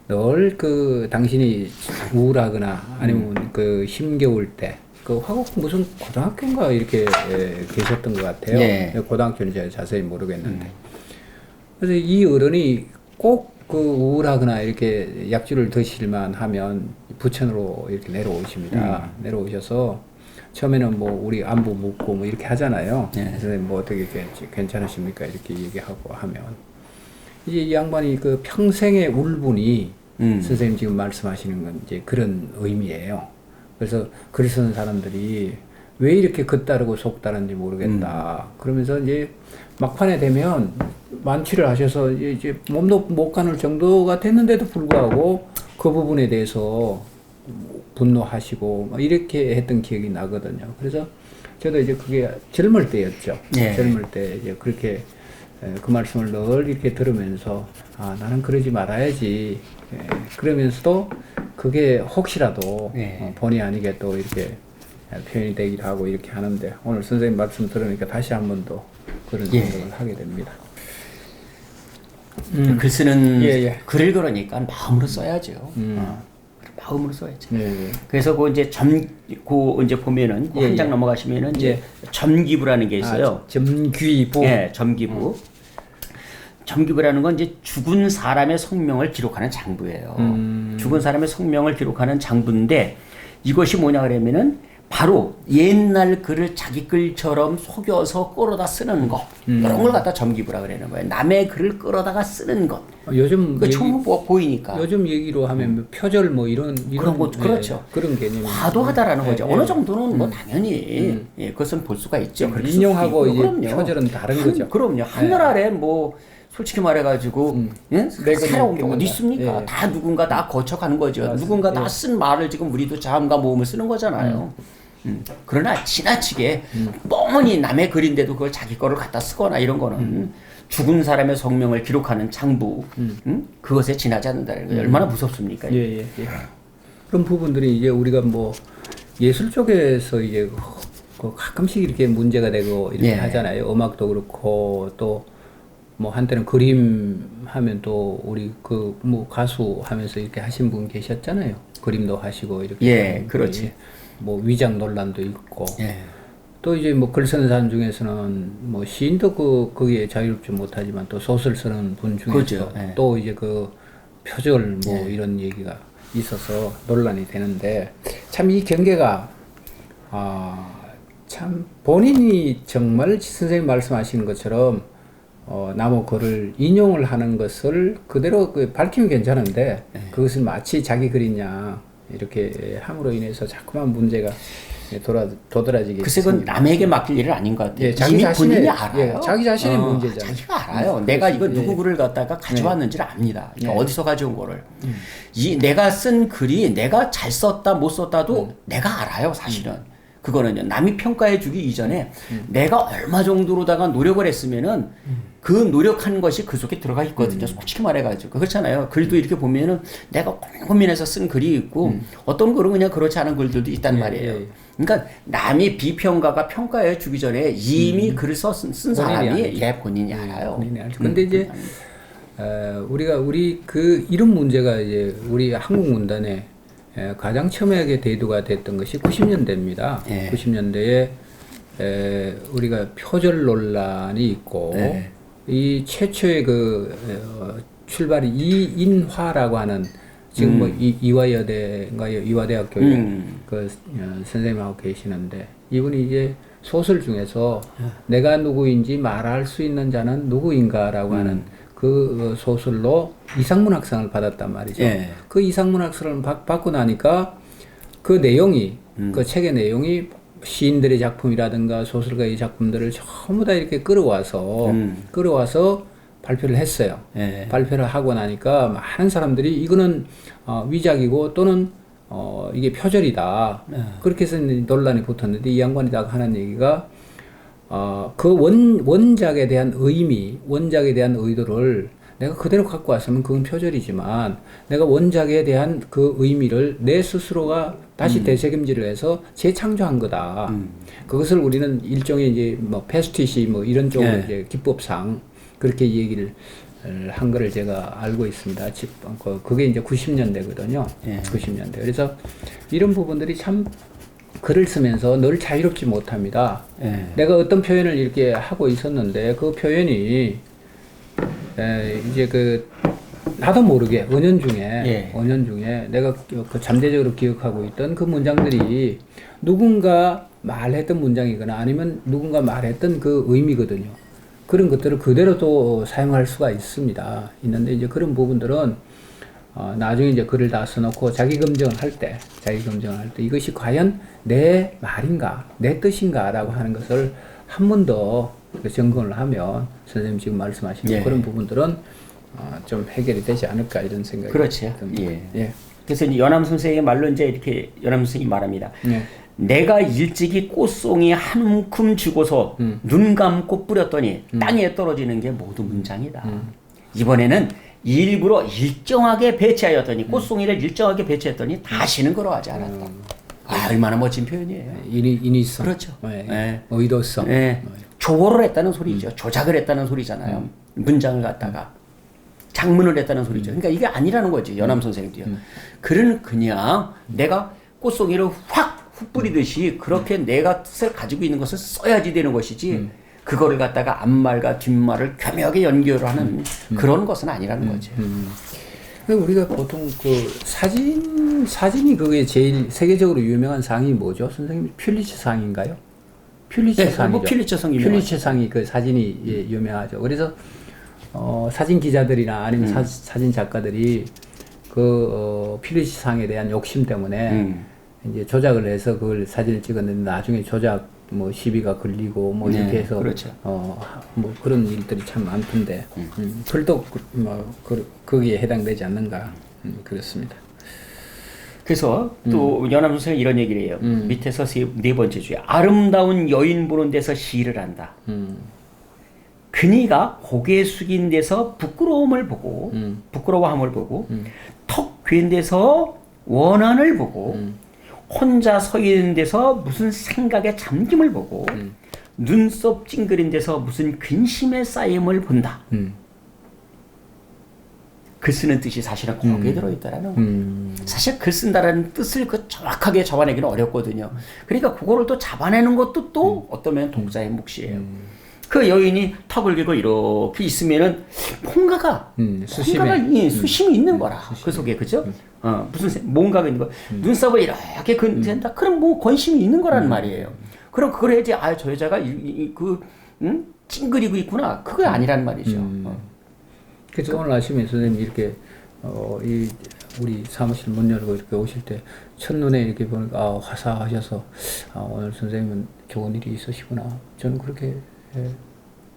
늘 그 당신이 우울하거나 아니면 그 힘겨울 때 그 화곡 무슨 고등학교인가 이렇게 계셨던 것 같아요. 고등학교는 제가 자세히 모르겠는데. 그래서 이 어른이 꼭 그 우울하거나 이렇게 약주를 드실만 하면 부천으로 이렇게 내려오십니다. 내려오셔서 처음에는 뭐 우리 안부 묻고 뭐 이렇게 하잖아요. 그래서 뭐 어떻게 괜찮으십니까? 이렇게 얘기하고 하면 이제 이 양반이 그 평생의 울분이 선생님 지금 말씀하시는 건 이제 그런 의미예요. 그래서 글 쓰는 사람들이 왜 이렇게 겉다르고 속다른지 모르겠다. 그러면서 이제 막판에 되면 만취를 하셔서 이제 몸도 못 가눌 정도가 됐는데도 불구하고 그 부분에 대해서 분노하시고 막 이렇게 했던 기억이 나거든요. 그래서 저도 이제 그게 젊을 때였죠. 젊을 때 이제 그렇게 그 말씀을 늘 이렇게 들으면서 나는 그러지 말아야지. 그러면서도 그게 혹시라도 본의 아니게 또 이렇게 표현이 되기도 하고 이렇게 하는데 오늘 선생님 말씀 들으니까 다시 한 번 더 그런 생각을 하게 됩니다. 글 쓰는 글을 그러니까 마음으로 써야죠. 마음으로 써야지. 네. 그래서 그 이제 이제 보면은 예, 한 장 예. 넘어가시면은 이제 예. 점기부라는 게 있어요. 점귀부. 예, 점기부. 점기부라는 건 이제 죽은 사람의 성명을 기록하는 장부예요. 죽은 사람의 성명을 기록하는 장부인데 이것이 뭐냐 그러면은 바로 옛날 글을 자기 글처럼 속여서 끌어다 쓰는 것 이런 걸 갖다 점기부라 그러는 거예요. 남의 글을 끌어다가 쓰는 것. 요즘 그 처음 보이니까. 요즘 얘기로 하면 뭐 표절 뭐 이런 그런 것, 그렇죠. 그런 개념이 과도하다라는 거죠. 어느 정도는 뭐 당연히 예, 그것은 볼 수가 있죠. 그렇게 인용하고 쓸 수 있고. 이제 그럼요. 표절은 다른 거죠. 그럼요. 한글 아래 뭐 솔직히 말해가지고 예? 살아온 게 그거다. 어디 있습니까? 예. 다 누군가 다 거쳐가는 거죠. 맞습니다. 누군가 예. 다 쓴 말을 지금 우리도 자음과 모음을 쓰는 거잖아요. 그러나 지나치게 뻔히 남의 글인데도 그걸 자기 거를 갖다 쓰거나 이런 거는 죽은 사람의 성명을 기록하는 장부 그것에 지나지 않는다는 게 얼마나 무섭습니까? 예, 예, 예. 그런 부분들이 이제 우리가 뭐 예술 쪽에서 이제 그 가끔씩 이렇게 문제가 되고 이렇게 예. 하잖아요. 음악도 그렇고 또 뭐 한때는 그림 하면 또 우리 그 뭐 가수 하면서 이렇게 하신 분 계셨잖아요. 그림도 하시고 이렇게. 예, 하는 그렇지. 분이 뭐 위장 논란도 있고. 예. 또 이제 뭐 글 쓰는 사람 중에서는 뭐 시인도 거기에 자유롭지 못하지만 또 소설 쓰는 분 중에서 그렇죠. 예. 또 이제 그 표절 뭐 이런 얘기가 있어서 논란이 되는데 참 이 경계가 참 본인이 정말 선생님 말씀하시는 것처럼 나무 글을 인용을 하는 것을 그대로 밝히면 괜찮은데 그것을 마치 자기 글이냐 이렇게 함으로 인해서 자꾸만 문제가 도드라지게 글쎄 그건 남에게 맡길 일은 아닌 것 같아요. 예, 자기 이미 자신의, 본인이 알아요. 예, 자기 자신의 문제잖아요. 자기가 알아요. 내가 이거 누구 글을 갖다가 가져왔는지를 압니다. 그러니까 어디서 가져온 거를. 이 내가 쓴 글이 내가 잘 썼다 못 썼다도 내가 알아요. 사실은. 그거는요. 남이 평가해 주기 이전에 내가 얼마 정도로다가 노력을 했으면은 그 노력한 것이 그 속에 들어가 있거든요. 솔직히 말해가지고. 그렇잖아요. 글도 이렇게 보면은 내가 고민해서 쓴 글이 있고 어떤 글은 그냥 그렇지 않은 글들도 있단 말이에요. 그러니까 남이 비평가가 평가해 주기 전에 이미 글을 쓴 사람이 본인이 알아요. 본인이 알죠. 근데 이제 우리 그 이런 문제가 이제 우리 한국 문단에 가장 처음에 대두가 됐던 것이 90년대입니다. 예. 90년대에 우리가 표절 논란이 있고 예. 이 최초의 출발이 이인화라고 하는 지금 뭐 이화여대인가요? 이화대학교에 선생님하고 계시는데 이분이 이제 소설 중에서 내가 누구인지 말할 수 있는 자는 누구인가라고 하는 그 소설로 이상문학상을 받았단 말이죠. 예. 그 이상문학상을 받고 나니까 그 내용이 그 책의 내용이 시인들의 작품이라든가 소설가의 작품들을 전부 다 이렇게 끌어와서 발표를 했어요. 예. 발표를 하고 나니까 많은 사람들이 이거는 위작이고 또는 이게 표절이다. 그렇게 해서 논란이 붙었는데 이 양반이 딱 하는 얘기가 그 원작에 대한 의미, 원작에 대한 의도를 내가 그대로 갖고 왔으면 그건 표절이지만 내가 원작에 대한 그 의미를 내 스스로가 다시 되새김질을 해서 재창조한 거다. 그것을 우리는 일종의 이제 뭐 패스티시 뭐 이런 쪽으로 이제 기법상 그렇게 얘기를 한 거를 제가 알고 있습니다. 그게 이제 90년대거든요. 90년대. 그래서 이런 부분들이 참 글을 쓰면서 늘 자유롭지 못합니다. 내가 어떤 표현을 이렇게 하고 있었는데 그 표현이 이제 나도 모르게 은연 중에 내가 그 잠재적으로 기억하고 있던 그 문장들이 누군가 말했던 문장이거나 아니면 누군가 말했던 그 의미거든요. 그런 것들을 그대로 또 사용할 수가 있습니다. 있는데 이제 그런 부분들은 나중에 이제 글을 다 써놓고 자기 검증을 할 때 이것이 과연 내 말인가, 내 뜻인가라고 하는 것을 한 번 더 점검을 하면 선생님 지금 말씀하시는 그런 부분들은 좀 해결이 되지 않을까 이런 생각이 그렇죠. 듭니다. 예. 그래서 이제 연암 선생의 말로 이제 이렇게 연암 선생이 말합니다. 내가 일찍이 꽃송이 한 움큼 주고서 눈 감고 뿌렸더니 땅에 떨어지는 게 모두 문장이다. 이번에는 일부러 일정하게 배치하였더니 꽃송이를 일정하게 배치했더니 다시는 걸어가지 않았다. 얼마나 멋진 표현이에요. 인위성, 그렇죠. 의도성, 조고를 했다는 소리죠. 조작을 했다는 소리잖아요. 문장을 갖다가. 장문을 했다는 소리죠. 그러니까 이게 아니라는 거지. 연암 선생도요. 글은 그냥 내가 꽃송이를 확 흩뿌리듯이 그렇게 내가 뜻을 가지고 있는 것을 써야지 되는 것이지 그거를 갖다가 앞말과 뒷말을 교묘하게 연결하는 그런 것은 아니라는 거죠. 우리가 보통 그 사진이 그게 제일 세계적으로 유명한 상이 뭐죠? 선생님 퓰리츠 상인가요? 퓰리츠 상이죠. 뭐 퓰리츠 상 퓰리츠 상이 그 사진이 예, 유명하죠. 그래서 사진 기자들이나 아니면 사진 작가들이 그 퓰리츠 상에 대한 욕심 때문에 이제 조작을 해서 그걸 사진을 찍었는데 나중에 조작 뭐 시비가 걸리고 뭐 이렇게 해서 그렇죠. 뭐 그런 일들이 참 많던데 글도 거기에 해당되지 않는가 그렇습니다. 그래서 또 연암 선생이 이런 얘기를 해요. 밑에서 네 번째 주에 아름다운 여인 보는 데서 시를 한다. 그니가 고개 숙인 데서 부끄러움을 보고 부끄러워함을 보고 턱 괜 데서 원한을 보고 혼자 서 있는 데서 무슨 생각에 잠김을 보고 눈썹 찡그린 데서 무슨 근심의 쌓임을 본다. 글 쓰는 뜻이 사실은 거기에 들어있다라는 거. 사실 글 쓴다라는 뜻을 그 정확하게 잡아내기는 어렵거든요. 그러니까 그거를 또 잡아내는 것도 또 어떠면 독자의 몫이에요. 그 여인이 턱을 개고 이렇게 있으면은 뭔가가 수심이 있는 거라. 그 속에 그죠? 뭔가가 있는 거. 눈썹을 이렇게 근된다. 그럼 뭐 권심이 있는 거란 말이에요. 그럼 그걸 해야지. 저 여자가 찡그리고 있구나. 그거 아니란 말이죠. 그래서 오늘 아침에 선생님 이렇게 우리 사무실 문 열고 이렇게 오실 때 첫눈에 이렇게 보니까 화사하셔서 오늘 선생님은 좋은 일이 있으시구나. 저는 그렇게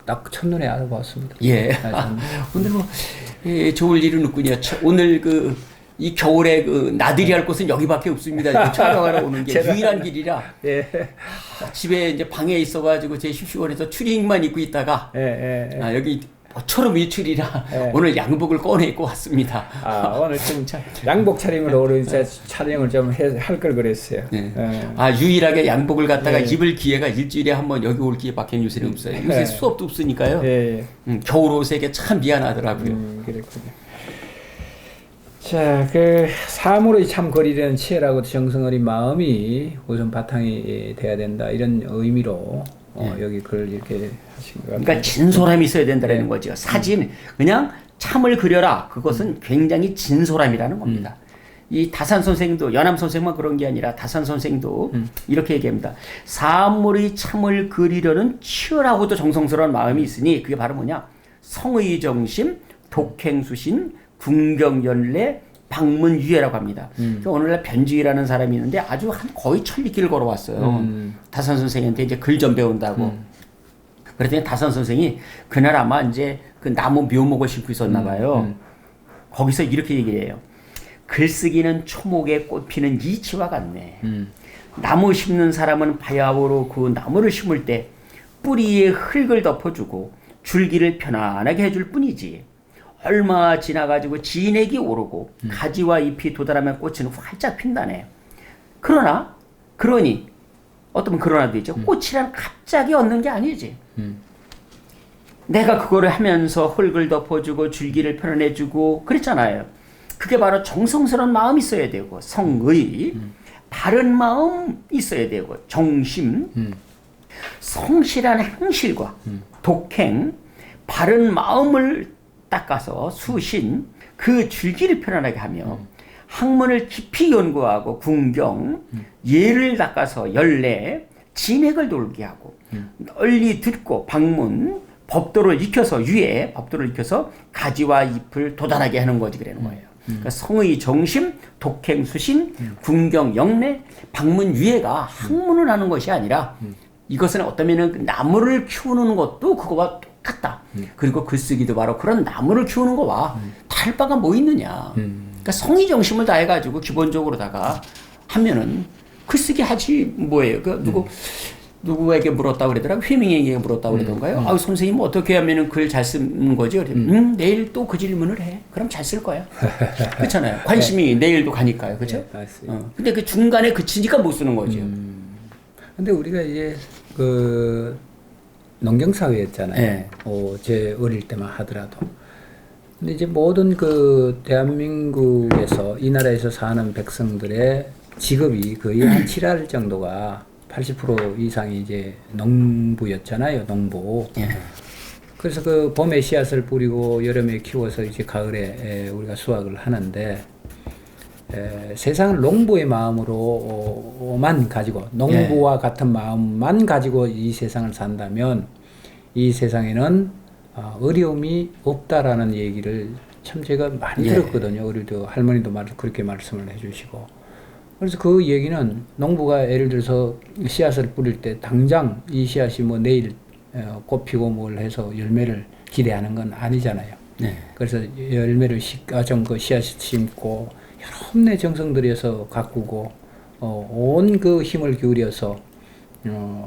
딱 첫눈에 알아봤습니다. 예. 오늘 뭐 좋을 일은 없군요. 오늘 이 겨울에 나들이 할 곳은 여기밖에 없습니다. 촬영하러 오는 게 유일한 길이라. 예. 집에 이제 방에 있어가지고 제 휴식원에서 추리닝만 입고 있다가 여기 모처럼 외출이라 오늘 양복을 꺼내 입고 왔습니다. 오늘 좀 양복 차림으로 오늘 촬영을 좀 할 걸 그랬어요. 유일하게 양복을 갖다가 입을 기회가 일주일에 한번 여기 올 기회밖에 요새는 없어요. 요새 수업도 없으니까요. 겨울 옷에게 참 미안하더라고요. 그랬군요. 자, 사물의 참 거리려는 치열하고 정성어린 마음이 우선 바탕이 돼야 된다. 이런 의미로 여기 글 이렇게 하신 것 같아요. 그러니까 진솔함이 있어야 된다는 거죠. 사진 그냥 참을 그려라. 그것은 굉장히 진솔함이라는 겁니다. 이 다산 선생도 연암 선생만 그런 게 아니라 다산 선생도 이렇게 얘기합니다. 사물의 참을 그리려는 치열하고도 정성스러운 마음이 있으니 그게 바로 뭐냐? 성의 정심, 독행수신, 궁경연례, 방문유예라고 합니다. 오늘날 변주희라는 사람이 있는데 아주 거의 천리길을 걸어왔어요. 다산 선생한테 이제 글 좀 배운다고. 그랬더니 다산 선생이 그날 아마 이제 그 나무 묘목을 심고 있었나 봐요. 거기서 이렇게 얘기를 해요. 글쓰기는 초목에 꽃피는 이치와 같네. 나무 심는 사람은 바야흐로 그 나무를 심을 때 뿌리에 흙을 덮어주고 줄기를 편안하게 해줄 뿐이지. 얼마 지나가지고 진액이 오르고 가지와 잎이 도달하면 꽃은 활짝 핀다네. 그러니 어떤 그러나도 있죠. 꽃이란 갑자기 얻는 게 아니지. 내가 그거를 하면서 흙을 덮어주고 줄기를 편안해주고 그랬잖아요. 그게 바로 정성스러운 마음이 있어야 되고 성의, 바른 마음 있어야 되고 정심, 성실한 행실과 독행, 바른 마음을 닦아서 수신, 그 줄기를 편안하게 하며 학문을 깊이 연구하고 궁경, 예를 닦아서 연례, 진액을 돌게 하고 널리 듣고 방문, 법도를 익혀서 유예, 법도를 익혀서 가지와 잎을 도달하게 하는 거지 그러는 거예요. 그러니까 성의 정심, 독행 수신, 궁경 영례, 방문 유예가 학문을 하는 것이 아니라 이것은 어떠면은 나무를 키우는 것도 그거와 똑같다. 그리고 글쓰기도 바로 그런 나무를 키우는 거와 다를 바가 뭐 있느냐. 그러니까 성의 정심을 다해가지고 기본적으로다가 하면은 글쓰기 하지 뭐예요. 누구에게 물었다고 그러더라? 회명에게 물었다고 그러던가요? 선생님 어떻게 하면은 글 잘 쓰는 거지? 내일 또 그 질문을 해. 그럼 잘 쓸 거야. 그렇잖아요. 관심이 내일도 가니까요. 그렇죠? 근데 그 중간에 그치니까 못 쓰는 거죠. 근데 우리가 이제 농경사회였잖아요. 제 어릴 때만 하더라도 근데 이제 모든 그 대한민국에서 이 나라에서 사는 백성들의 직업이 거의 한 7할 정도가 80% 이상이 이제 농부였잖아요, 농부. 예. 그래서 그 봄에 씨앗을 뿌리고 여름에 키워서 이제 가을에 우리가 수확을 하는데 세상을 농부의 마음으로만 가지고 농부와 예. 같은 마음만 가지고 이 세상을 산다면 이 세상에는 어려움이 없다라는 얘기를 참 제가 많이 예. 들었거든요. 어릴 때 할머니도 그렇게 말씀을 해주시고. 그래서 그 얘기는 농부가 예를 들어서 씨앗을 뿌릴 때 당장 이 씨앗이 뭐 내일 꽃 피고 뭘 해서 열매를 기대하는 건 아니잖아요. 네. 그래서 열매를 그 씨앗 심고 여러 내 정성 들여서 가꾸고 온 그 힘을 기울여서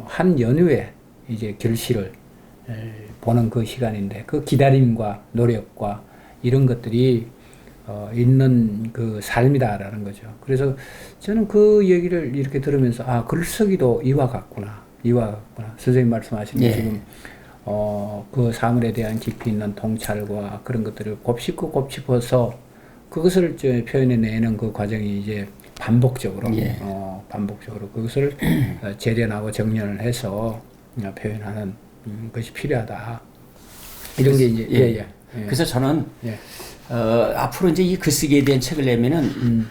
한 연후에 이제 결실을 보는 그 시간인데 그 기다림과 노력과 이런 것들이 있는 그 삶이다라는 거죠. 그래서 저는 그 얘기를 이렇게 들으면서 글쓰기도 이와 같구나. 선생님 말씀하시는 예. 지금 그 사물에 대한 깊이 있는 통찰과 그런 것들을 곱씹어서 그것을 표현해내는 그 과정이 이제 반복적으로 예. 반복적으로 그것을 재련하고 정련을 해서 표현하는 것이 필요하다. 이런 게 이제 예. 그래서 저는 앞으로 이제 이 글쓰기에 대한 책을 내면은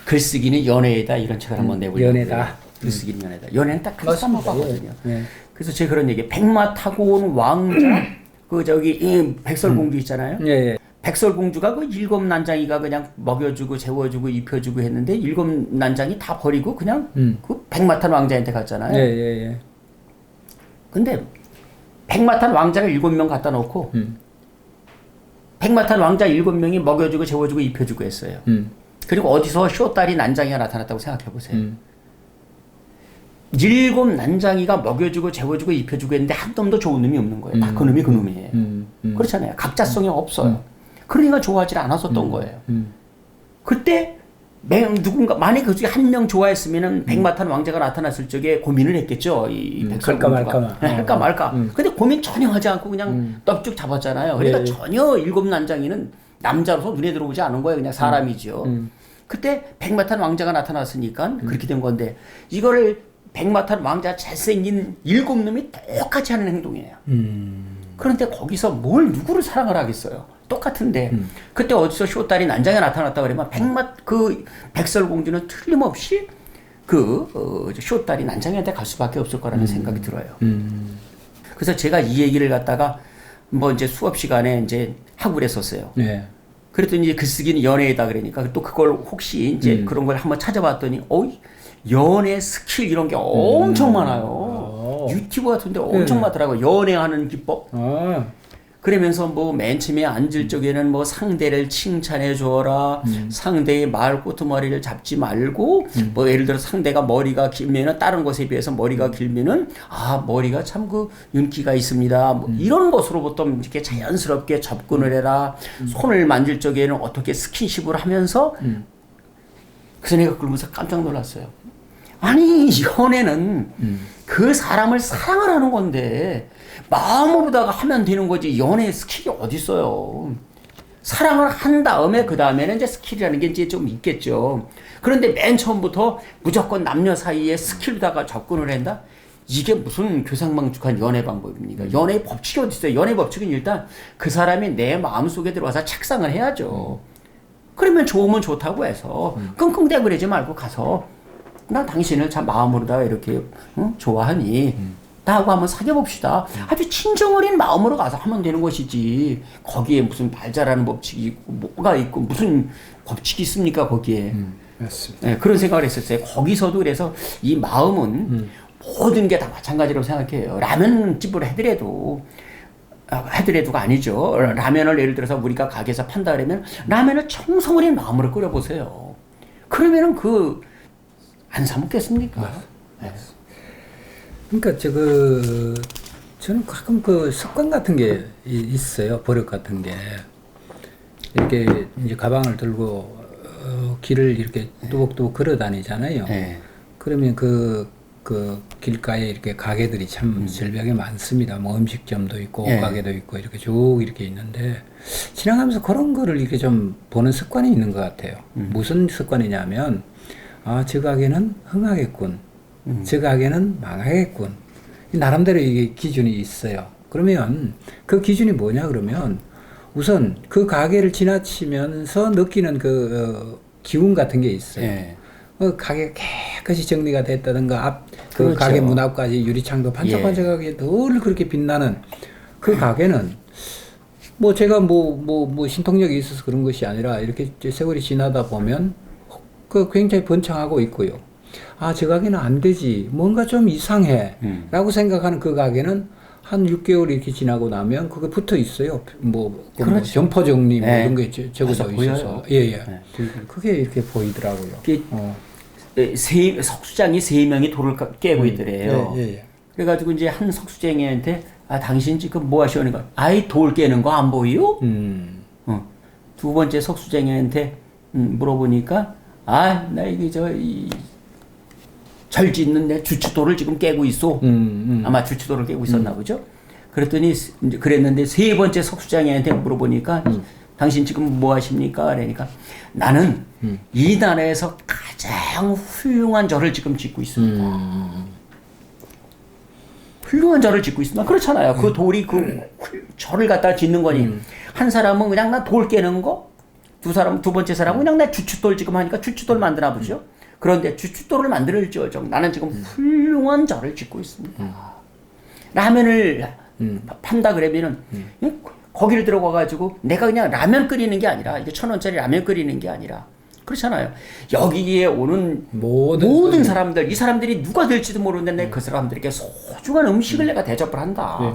글쓰기는 연애다 이런 책을 한번 내보려고. 연애다. 글쓰기는 연애다. 연애는 딱 그렇게 써먹거든요. 예. 그래서 제가 그런 얘기. 백마 타고 온 왕자 그 저기 백설공주 있잖아요. 예, 예. 백설공주가 그 7난장이가 그냥 먹여주고 재워주고 입혀주고 했는데 7난장이 다 버리고 그냥 그 백마 탄 왕자한테 갔잖아요. 예, 예, 예. 근데 백마 탄 왕자를 7명 갖다 놓고 백마 탄 왕자 7명이 먹여주고 재워주고 입혀주고 했어요. 그리고 어디서 쇼다리 난장이가 나타났다고 생각해 보세요. 7난장이가 먹여주고 재워주고 입혀주고 했는데 한 놈도 좋은 놈이 없는 거예요. 다 그 놈이 그 놈이에요. 그렇잖아요. 각자성이 없어요. 그러니까 좋아하지 않았었던 거예요. 그때 누군가 만약 그 중에 한 명 좋아했으면은 백마탄 왕자가 나타났을 적에 고민을 했겠죠. 이 백설공주가 할까 말까. 근데 고민 전혀 하지 않고 그냥 넙죽 잡았잖아요. 그러니까 전혀 7난장이는 남자로서 눈에 들어오지 않은 거예요. 그냥 사람이죠. 그때 백마탄 왕자가 나타났으니까 그렇게 된 건데 이거를 백마탄 왕자 잘생긴 7놈이 똑같이 하는 행동이에요. 그런데 거기서 누구를 사랑을 하겠어요? 똑같은데 그때 어디서 쇼다리 난장에 나타났다 그러면 백설공주는 틀림없이 쇼다리 난장한테 갈 수밖에 없을 거라는 생각이 들어요. 그래서 제가 이 얘기를 갖다가 뭐 이제 수업 시간에 이제 학원에 썼어요. 네. 그랬더니 이제 글쓰기는 연애이다 그러니까 또 그걸 혹시 이제 그런 걸 한번 찾아봤더니 연애 스킬 이런 게 엄청 많아요. 유튜브 같은데 엄청 많더라고요. 연애하는 기법. 그러면서 뭐 맨 처음에 앉을 적에는 뭐 상대를 칭찬해 주어라. 상대의 말 꼬투머리를 잡지 말고 뭐 예를 들어 상대가 머리가 길면은 다른 것에 비해서 머리가 길면은 머리가 참 그 윤기가 있습니다. 뭐 이런 것으로부터 이렇게 자연스럽게 접근을 해라. 손을 만질 적에는 어떻게 스킨십을 하면서 그래서 내가 그러면서 깜짝 놀랐어요. 아니 연애는 그 사람을 사랑을 하는 건데 마음으로다가 하면 되는 거지 연애 스킬이 어디 있어요. 사랑을 한 다음에 그 다음에는 이제 스킬이라는 게 이제 좀 있겠죠. 그런데 맨 처음부터 무조건 남녀 사이에 스킬로다가 접근을 한다? 이게 무슨 교상망측한 연애 방법입니까? 연애의 법칙이 어디 있어요? 연애 법칙은 일단 그 사람이 내 마음속에 들어와서 착상을 해야죠. 그러면 좋으면 좋다고 해서 끙끙대고 그러지 말고 가서 나 당신을 참 마음으로다가 이렇게 좋아하니 나하고 한번 사귀어봅시다. 아주 친정 어린 마음으로 가서 하면 되는 것이지 거기에 무슨 말 잘하는 법칙이 있고 뭐가 있고 무슨 법칙이 있습니까 거기에. 맞습니다. 네, 그런 생각을 했었어요. 거기서도 그래서 이 마음은 모든 게 다 마찬가지라고 생각해요. 라면집을 해드려도가 아니죠. 라면을 예를 들어서 우리가 가게에서 판다 그러면 라면을 정성어린 마음으로 끓여보세요. 그러면은 안 사 먹겠습니까? 네. 그러니까 저는 가끔 그 습관 같은 게 있어요. 버릇 같은 게. 이렇게 이제 가방을 들고 길을 이렇게 뚜벅뚜벅 걸어 다니잖아요. 네. 그러면 그 그 길가에 이렇게 가게들이 참 절벽에 많습니다. 뭐 음식점도 있고 옷가게도 있고 이렇게 쭉 이렇게 있는데 지나가면서 그런 거를 이렇게 좀 보는 습관이 있는 것 같아요. 무슨 습관이냐면 아, 저 가게는 흥하겠군. 저 가게는 망하겠군. 나름대로 이게 기준이 있어요. 그러면 그 기준이 뭐냐 그러면 우선 그 가게를 지나치면서 느끼는 그 기운 같은 게 있어요. 예. 가게가 깨끗이 정리가 됐다든가 그 그렇죠. 가게 문 앞까지 유리창도 반짝반짝하게 늘 그렇게 빛나는 그 가게는 뭐 제가 뭐 신통력이 있어서 그런 것이 아니라 이렇게 세월이 지나다 보면 그 굉장히 번창하고 있고요. 아, 저 가게는 안 되지. 뭔가 좀 이상해. 라고 생각하는 그 가게는 한 6개월 이렇게 지나고 나면 그게 붙어 있어요. 그렇죠. 점포 정리 뭐 네. 이런 게 적어져 맞아, 있어서. 보여요. 예. 네. 그게 이렇게 보이더라고요. 석수장이 3명이 돌을 깨고 있더래요. 예. 그래가지고 이제 한 석수쟁이한테 아, 당신 지금 뭐 하시는 거야? 아이, 돌 깨는 거 안 보여? 두 번째 석수쟁이한테 물어보니까 아, 나 이게 절 짓는 내 주춧돌을 지금 깨고 있어. 아마 주춧돌을 깨고 있었나 보죠. 그랬더니 이제 그랬는데 세 번째 석수장애한테 물어보니까 당신 지금 뭐 하십니까? 그러니까 나는 이 나라에서 가장 훌륭한 절을 지금 짓고 있습니다. 훌륭한 절을 짓고 있습니다. 그렇잖아요. 그 돌이 그 절을 갖다 짓는 거니 한 사람은 그냥 나 돌 깨는 거, 두 번째 사람은 그냥 나 주춧돌 지금 하니까 주춧돌 만드나 보죠. 그런데 주춧돌을 만들죠. 나는 지금 훌륭한 절을 짓고 있습니다. 라면을 판다 그러면은 거기를 들어가가지고 내가 그냥 라면 끓이는 게 아니라 이게 1,000원짜리 라면 끓이는 게 아니라 그렇잖아요. 여기에 오는 모든 사람들, 이 사람들이 누가 될지도 모르는데 그 사람들에게 소중한 음식을 내가 대접을 한다. 네.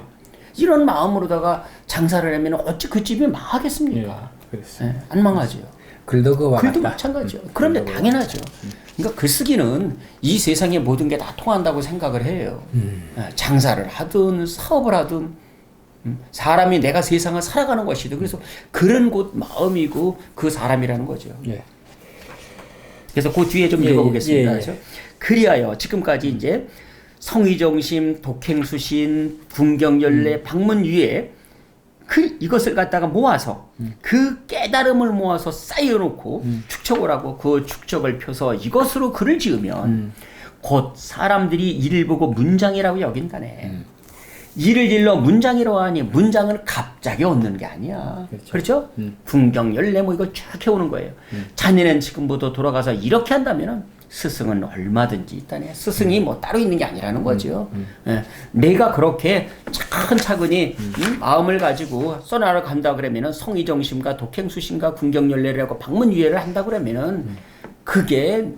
이런 마음으로다가 장사를 하면 어찌 그 집이 망하겠습니까? 그렇습니다. 네, 안 망하죠. 글도 마찬가지죠. 그런데 당연하죠. 그러니까 글쓰기는 이 세상의 모든 게 다 통한다고 생각을 해요. 장사를 하든 사업을 하든 사람이 내가 세상을 살아가는 것이든 그래서 그런 곳 마음이고 그 사람이라는 거죠. 예. 그래서 그 뒤에 좀 읽어보겠습니다. 그래서 그리하여 지금까지 이제 성의정심, 독행수신, 궁경연례, 방문유예 이것을 갖다가 모아서 그 깨달음을 모아서 쌓여놓고 축적을 하고 그 축적을 펴서 이것으로 글을 지으면 곧 사람들이 이를 보고 문장이라고 여긴다네. 이를 일러 문장이라고 하니 문장을 갑자기 얻는 게 아니야. 그렇죠? 궁경연례 뭐 이거 쫙 해오는 거예요. 자네는 지금부터 돌아가서 이렇게 한다면은 스승은 얼마든지 있다네. 스승이 뭐 따로 있는 게 아니라는 거죠. 예. 내가 그렇게 차근차근히 마음을 가지고 써나러 간다 그러면은 성의정심과 독행수심과 궁경연례라고 방문유예를 한다 그러면은 그게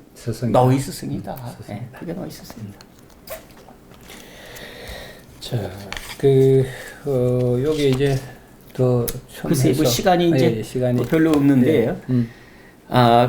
너희 스승이다. 예, 그게 너희 스승이다. 자, 여기 이제 더 글쎄, 뭐 시간이 이제 시간이 별로 없는데요.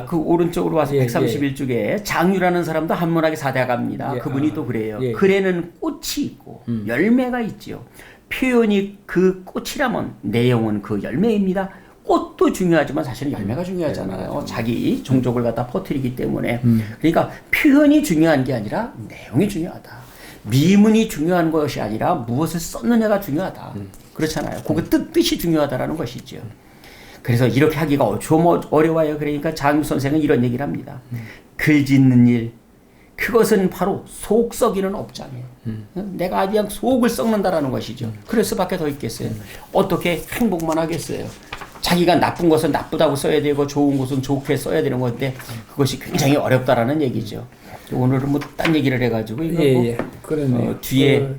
그 오른쪽으로 와서 131쪽에 장유라는 사람도 한문학의 사대가입니다. 그분이 또 그래요. 글에는 꽃이 있고 열매가 있지요. 표현이 그 꽃이라면 내용은 그 열매입니다. 꽃도 중요하지만 사실은 열매가 중요하잖아요. 자기 종족을 갖다 퍼뜨리기 때문에. 그러니까 표현이 중요한 게 아니라 내용이 중요하다. 미문이 중요한 것이 아니라 무엇을 썼느냐가 중요하다. 그렇잖아요. 그 뜻이 중요하다라는 것이죠. 그래서 이렇게 하기가 좀 어려워요. 그러니까 장유 선생은 이런 얘기를 합니다. 글 짓는 일, 그것은 바로 속 썩이는 업장이에요. 내가 그냥 속을 썩는다라는 것이죠. 그럴 수밖에 더 있겠어요. 어떻게 행복만 하겠어요. 자기가 나쁜 것은 나쁘다고 써야 되고 좋은 것은 좋게 써야 되는 건데 그것이 굉장히 어렵다라는 얘기죠. 오늘은 뭐 딴 얘기를 해가지고 이거 그러네. 뒤에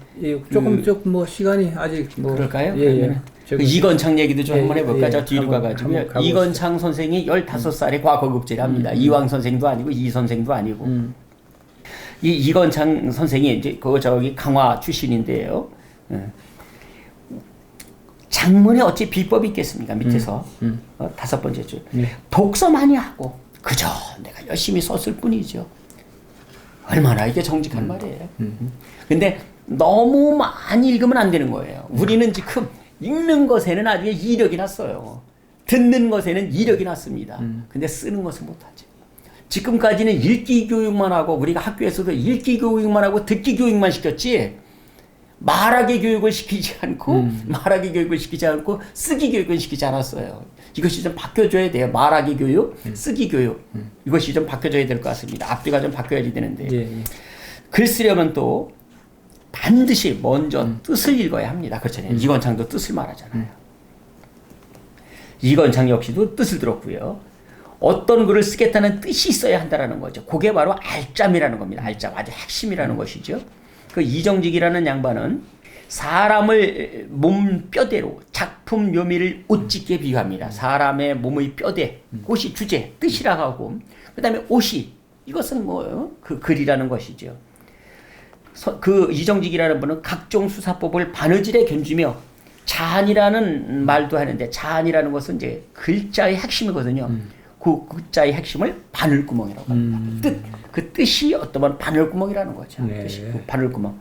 조금 뭐 시간이 아직 뭐 그럴까요? 그러면 그 이건창 얘기도 좀 한번 해볼까? 저 뒤로 가가지고요. 이건창 선생이 15살에 과거급제를 합니다. 이왕 선생도 아니고 이 선생도 아니고 이건창 선생이 이제 저기 강화 출신인데요. 장문에 어찌 비법이 있겠습니까? 밑에서 5번째 줄 독서 많이 하고 그저 내가 열심히 썼을 뿐이죠. 얼마나 이게 정직한 말이에요. 근데 너무 많이 읽으면 안 되는 거예요. 우리는 지금 읽는 것에는 아주 이력이 났어요. 듣는 것에는 이력이 났습니다. 근데 쓰는 것은 못하죠. 지금까지는 읽기 교육만 하고 우리가 학교에서도 읽기 교육만 하고 듣기 교육만 시켰지 말하기 교육을 시키지 않고 말하기 교육을 시키지 않고 쓰기 교육을 시키지 않았어요. 이것이 좀 바뀌어줘야 돼요. 말하기 교육, 쓰기 교육 이것이 좀 바뀌어줘야 될 것 같습니다. 앞뒤가 좀 바뀌어야지 되는데 예, 예. 글 쓰려면 또 반드시 먼저 뜻을 읽어야 합니다. 그렇잖아요. 이건창도 뜻을 말하잖아요. 이건창 역시도 뜻을 들었고요. 어떤 글을 쓰겠다는 뜻이 있어야 한다는 거죠. 그게 바로 알짬이라는 겁니다. 알짬, 아주 핵심이라는 것이죠. 그 이정직이라는 양반은 사람을 몸 뼈대로 작품 묘미를 옷짓게 비유합니다. 사람의 몸의 뼈대, 그것이 주제, 뜻이라고 하고 그 다음에 옷이 이것은 뭐예요? 그 글이라는 것이죠. 그 이정직이라는 분은 각종 수사법을 바느질에 견주며 자한이라는 말도 하는데 자한이라는 것은 이제 글자의 핵심이거든요. 그 글자의 핵심을 바늘구멍이라고 합니다. 그 뜻이 어떠면 바늘구멍이라는 거죠. 네. 뜻이 그 바늘구멍.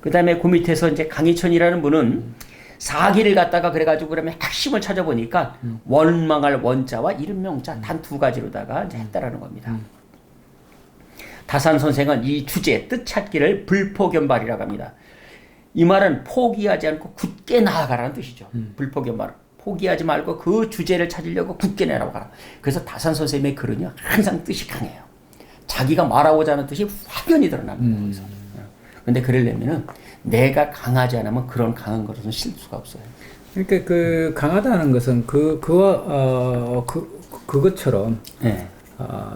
그 다음에 그 밑에서 이제 강희천이라는 분은 사기를 갖다가 그래가지고 그러면 핵심을 찾아보니까 원망할 원자와 이름명자 단 두 가지로다가 이제 했다라는 겁니다. 다산 선생은 이 주제 뜻 찾기를 불포견발이라고 합니다. 이 말은 포기하지 않고 굳게 나아가라는 뜻이죠. 불포견발. 포기하지 말고 그 주제를 찾으려고 굳게 내려가라. 그래서 다산 선생님의 글은요 항상 뜻이 강해요. 자기가 말하고자 하는 뜻이 확연히 드러납니다. 거기서. 근데 그러려면은 내가 강하지 않으면 그런 강한 것은 실 수가 없어요. 그러니까 그 강하다는 것은 그것처럼 네.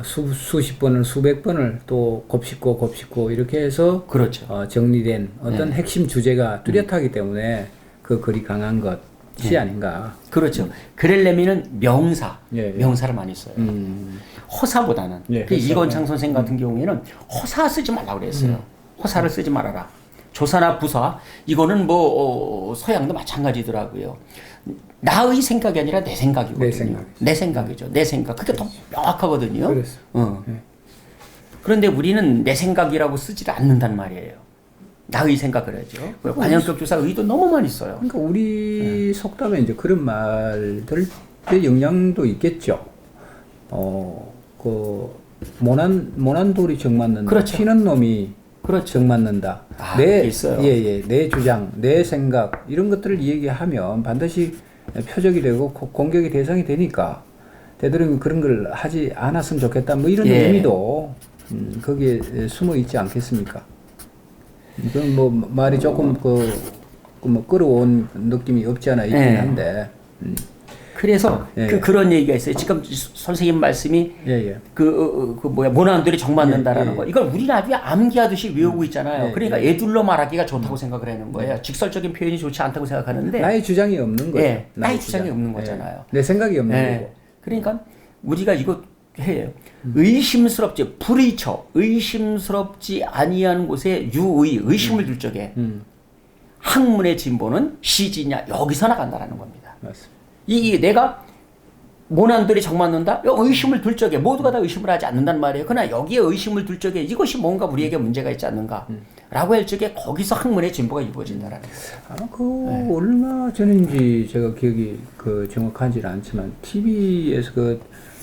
수십 번을 수백 번을 또 곱씹고 이렇게 해서 그렇죠. 정리된 어떤 네. 핵심 주제가 뚜렷하기 때문에 그 글이 강한 것이 아닌가. 그렇죠. 그러려면은 명사를 많이 써요. 허사보다는. 예, 그 허사. 이건창 선생 같은 경우에는 허사 쓰지 말라고 그랬어요. 허사를 쓰지 말아라. 조사나 부사 이거는 뭐 서양도 마찬가지더라고요. 나의 생각이 아니라 내 생각이거든요. 내 생각이죠. 내 생각. 그게 더 명확하거든요. 그랬어. 네. 그런데 우리는 내 생각이라고 쓰지를 않는단 말이에요. 나의 생각을 하죠. 관현격 조사 의도 너무 많이 써요. 그러니까 우리 속담에 이제 그런 말들의 영향도 있겠죠. 그 모난 돌이 정 맞는다. 그렇죠. 튀는 놈이 그렇죠. 정 맞는다. 있어요. 내 주장, 내 생각 이런 것들을 얘기하면 반드시 표적이 되고 공격의 대상이 되니까 되도록이면 그런 걸 하지 않았으면 좋겠다. 뭐 이런 의미도 거기에 숨어 있지 않겠습니까? 이건 뭐 말이 조금 뭐 끌어온 느낌이 없지 않아 있긴 한데. 그래서 그런 얘기가 있어요. 지금 선생님 말씀이 모난돌이 정 맞는다라는 거. 이걸 우리는 아주 암기하듯이 외우고 있잖아요. 그러니까 애둘러 말하기가 좋다고 생각을 하는 거예요. 직설적인 표현이 좋지 않다고 생각하는데 나의 주장이 없는 거예요. 나의 주장이 없는 거잖아요. 내 생각이 없는 거고. 그러니까 우리가 이거 해요. 의심스럽지 불의처 의심스럽지 아니한 곳에 의심을 둘 적에 학문의 진보는 시지냐 여기서 나간다라는 겁니다. 맞습니다. 이 내가 모난돌이 정 맞는다? 의심을 둘 적에 모두가 다 의심을 하지 않는단 말이에요. 그러나 여기에 의심을 둘 적에 이것이 뭔가 우리에게 문제가 있지 않는가? 라고 할 적에 거기서 학문의 진보가 이루어진다라는 거예요. 얼마 전인지 제가 기억이 정확하지는 않지만 TV에서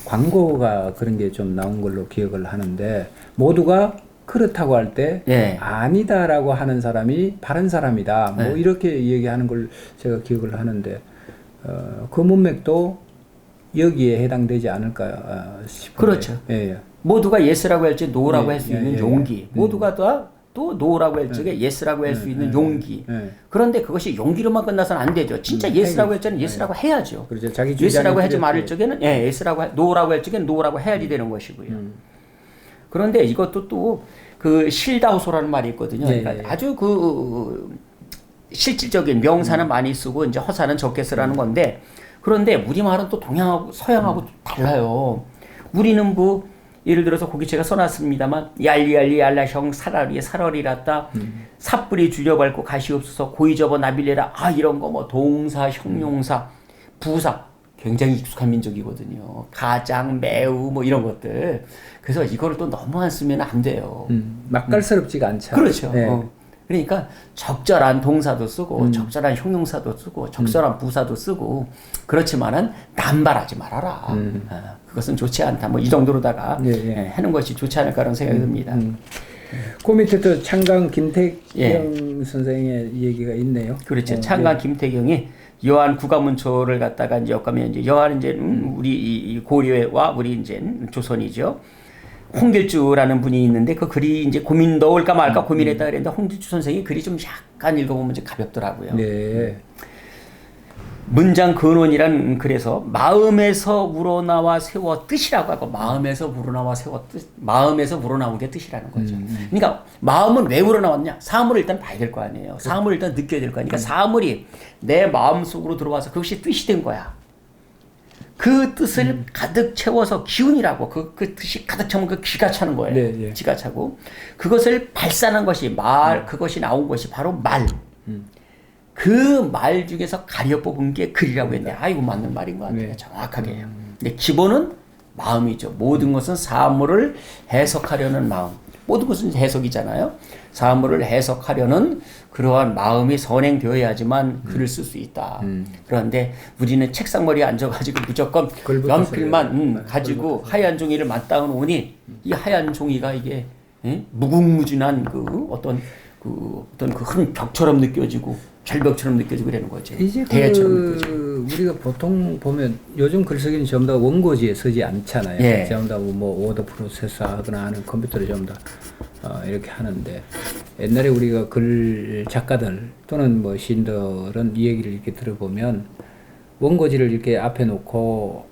광고가 그런 게 좀 나온 걸로 기억을 하는데 모두가 그렇다고 할 때 아니다라고 하는 사람이 바른 사람이다. 뭐 이렇게 얘기하는 걸 제가 기억을 하는데 그 문맥도 여기에 해당되지 않을까 싶어요. 그렇죠. 모두가 예스라고 할지 노라고 할 수 있는 용기. 모두가 또 노라고 할 적에 예스라고 할 수 있는 용기. 그런데 그것이 용기로만 끝나서는 안 되죠. 진짜 예스라고 할 적에는 예스라고 해야죠. 그렇죠. 자기 예스라고 하지 말을 적에는 노라고 할 적에는 노라고 해야지 되는 것이고요. 그런데 이것도 또 그 실다우소라는 말이 있거든요. 그러니까 아주 실질적인 명사는 많이 쓰고 이제 허사는 적게 쓰라는 건데 그런데 우리말은 또 동양하고 서양하고 달라요. 우리는 뭐 예를 들어서 거기 제가 써놨습니다만 얄리얄리 얄라형 사라리에 살얼이랐다 삿불이 줄여밟고 가시옵소서 고이 접어 나빌레라 이런 거 뭐 동사 형용사 부사 굉장히 익숙한 민족이거든요. 가장 매우 뭐 이런 것들 그래서 이거를 또 너무 안 쓰면 안 돼요. 맛깔스럽지가 않죠. 그렇죠. 그러니까 적절한 동사도 쓰고 적절한 형용사도 쓰고 적절한 부사도 쓰고 그렇지만은 남발하지 말아라. 그것은 좋지 않다. 뭐 이 정도로다가 하는 것이 좋지 않을까라는 생각이 듭니다. 그 밑에 또 창강 김태경 선생의 얘기가 있네요. 그렇죠. 창강 김태경이 여한 국가문초를 갖다가 이제 엮으면 이제 여한은 이제 우리 이 고려와 우리 이제 조선이죠. 홍길주라는 분이 있는데 그 글이 이제 고민도 올까 말까 고민했다 그랬는데 홍길주 선생이 글이 좀 약간 읽어보면 이제 가볍더라고요. 네. 문장 근원이란 그래서 마음에서 우러나와 세워 뜻이라고 하고 마음에서 우러나와 세워 뜻, 마음에서 우러나온 게 뜻이라는 거죠. 그러니까 마음은 왜 우러나왔냐? 사물을 일단 봐야 될 거 아니에요. 사물을 일단 느껴야 될 거 아니에요. 그러니까 사물이 내 마음 속으로 들어와서 그것이 뜻이 된 거야. 그 뜻을 가득 채워서 기운이라고 그 뜻이 가득 차면 그 기가 차는 거예요. 네, 기가 차고 그것을 발산한 것이 그것이 나온 것이 바로 말. 그 말 중에서 가려 뽑은 게 글이라고 했는데 이거 맞는 말인 것 같아요. 정확하게 해요. 근데 기본은 마음이죠. 모든 것은 사물을 해석하려는 마음. 모든 것은 해석이잖아요. 사물을 해석하려는 그러한 마음이 선행되어야지만 글을 쓸 수 있다. 그런데 우리는 책상머리에 앉아가지고 무조건 연필만 가지고 하얀 종이를 맞닿아 놓으니 이 하얀 종이가 이게 무궁무진한 그 어떤 그 큰 벽처럼 느껴지고 절벽처럼 느껴지고 그러는 거죠. 이제 대야처럼 느껴지고. 우리가 보통 보면 요즘 글쓰기는 전부 다 원고지에 쓰지 않잖아요. 예. 전부 다 뭐 워드 프로세서 하거나 하는 컴퓨터를 전부 다 이렇게 하는데 옛날에 우리가 글 작가들 또는 뭐 시인들은 이 얘기를 이렇게 들어보면 원고지를 이렇게 앞에 놓고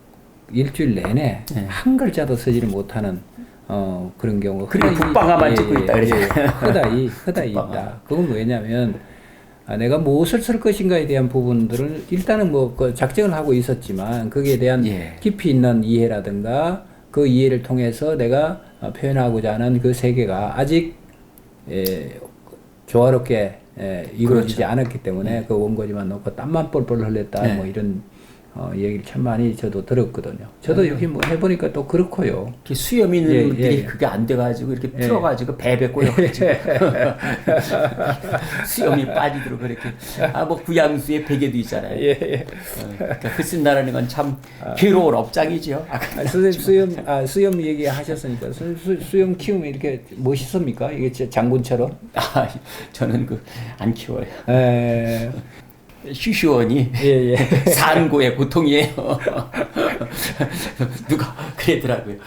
일주일 내내 한 글자도 쓰지를 못하는 그런 경우가 그리고 북방아만 찍고 있다 그러잖아요. 허다히 있다. 그건 뭐냐면 내가 무엇을 쓸 것인가에 대한 부분들을 일단은 뭐 그 작정을 하고 있었지만 거기에 대한 깊이 있는 이해라든가 그 이해를 통해서 내가 표현하고자 하는 그 세계가 아직 조화롭게 이루어지지 않았기 때문에 그 원고지만 놓고 땀만 뻘뻘 흘렸다 뭐 이런 얘기를 참 많이 저도 들었거든요. 저도 여기 뭐 해보니까 또 그렇고요. 수염 있는 분들이 그게 안 돼가지고 이렇게 풀어가지고 배배 꼬여가지고 수염이 빠지도록 그렇게 뭐 구양수의 베개도 있잖아요. 그러니까 글 쓴다라는 건 참 괴로운 업장이죠. 선생님 수염 얘기하셨으니까 수염 키우면 이렇게 멋있습니까? 이게 장군처럼? 저는 안 키워요. 휴휴원이 산고의 고통이에요. 누가 그러더라고요.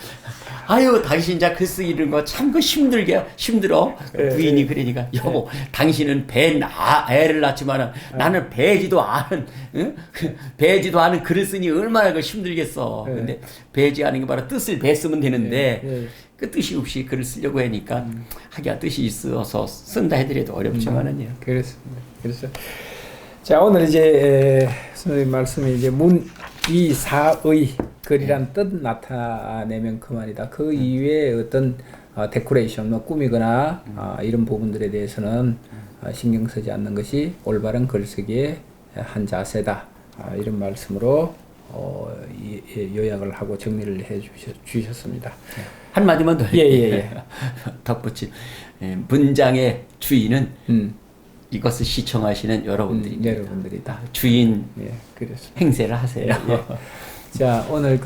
아유 당신 자 글쓰기 이런 거 참 그 힘들어. 부인이 그러니까 여보 당신은 애를 낳지만 나는 배지도 않은 글을 쓰니 얼마나 그 힘들겠어. 근데 배지하는 게 바로 뜻을 배 쓰면 되는데 그 뜻이 없이 글을 쓰려고 하니까 하기가 뜻이 있어서 쓴다 해드려도 어렵지만은요. 그렇습니다. 그래서 자 오늘 이제 선생님 말씀이 이제 문이사의 글이란 뜻 나타내면 그만이다. 그 이외에 어떤 데코레이션, 뭐 꾸미거나 이런 부분들에 대해서는 신경 쓰지 않는 것이 올바른 글쓰기의 한 자세다. 이런 말씀으로 요약을 하고 정리를 해 주셨습니다. 한마디만 더 덧붙인 문장의 주인은 이것을 시청하시는 여러분들입니다. 여러분들이다. 주인 행세를 하세요. 자, 오늘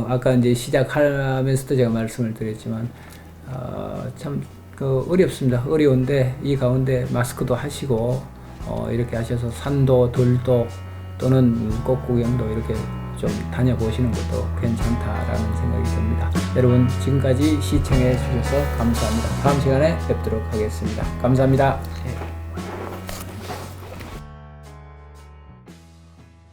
아까 이제 시작하면서도 제가 말씀을 드렸지만, 참, 어렵습니다. 어려운데, 이 가운데 마스크도 하시고, 이렇게 하셔서 산도, 들도, 또는 꽃구경도 이렇게 좀 다녀보시는 것도 괜찮다라는 생각이 듭니다. 여러분, 지금까지 시청해 주셔서 감사합니다. 다음 시간에 뵙도록 하겠습니다. 감사합니다.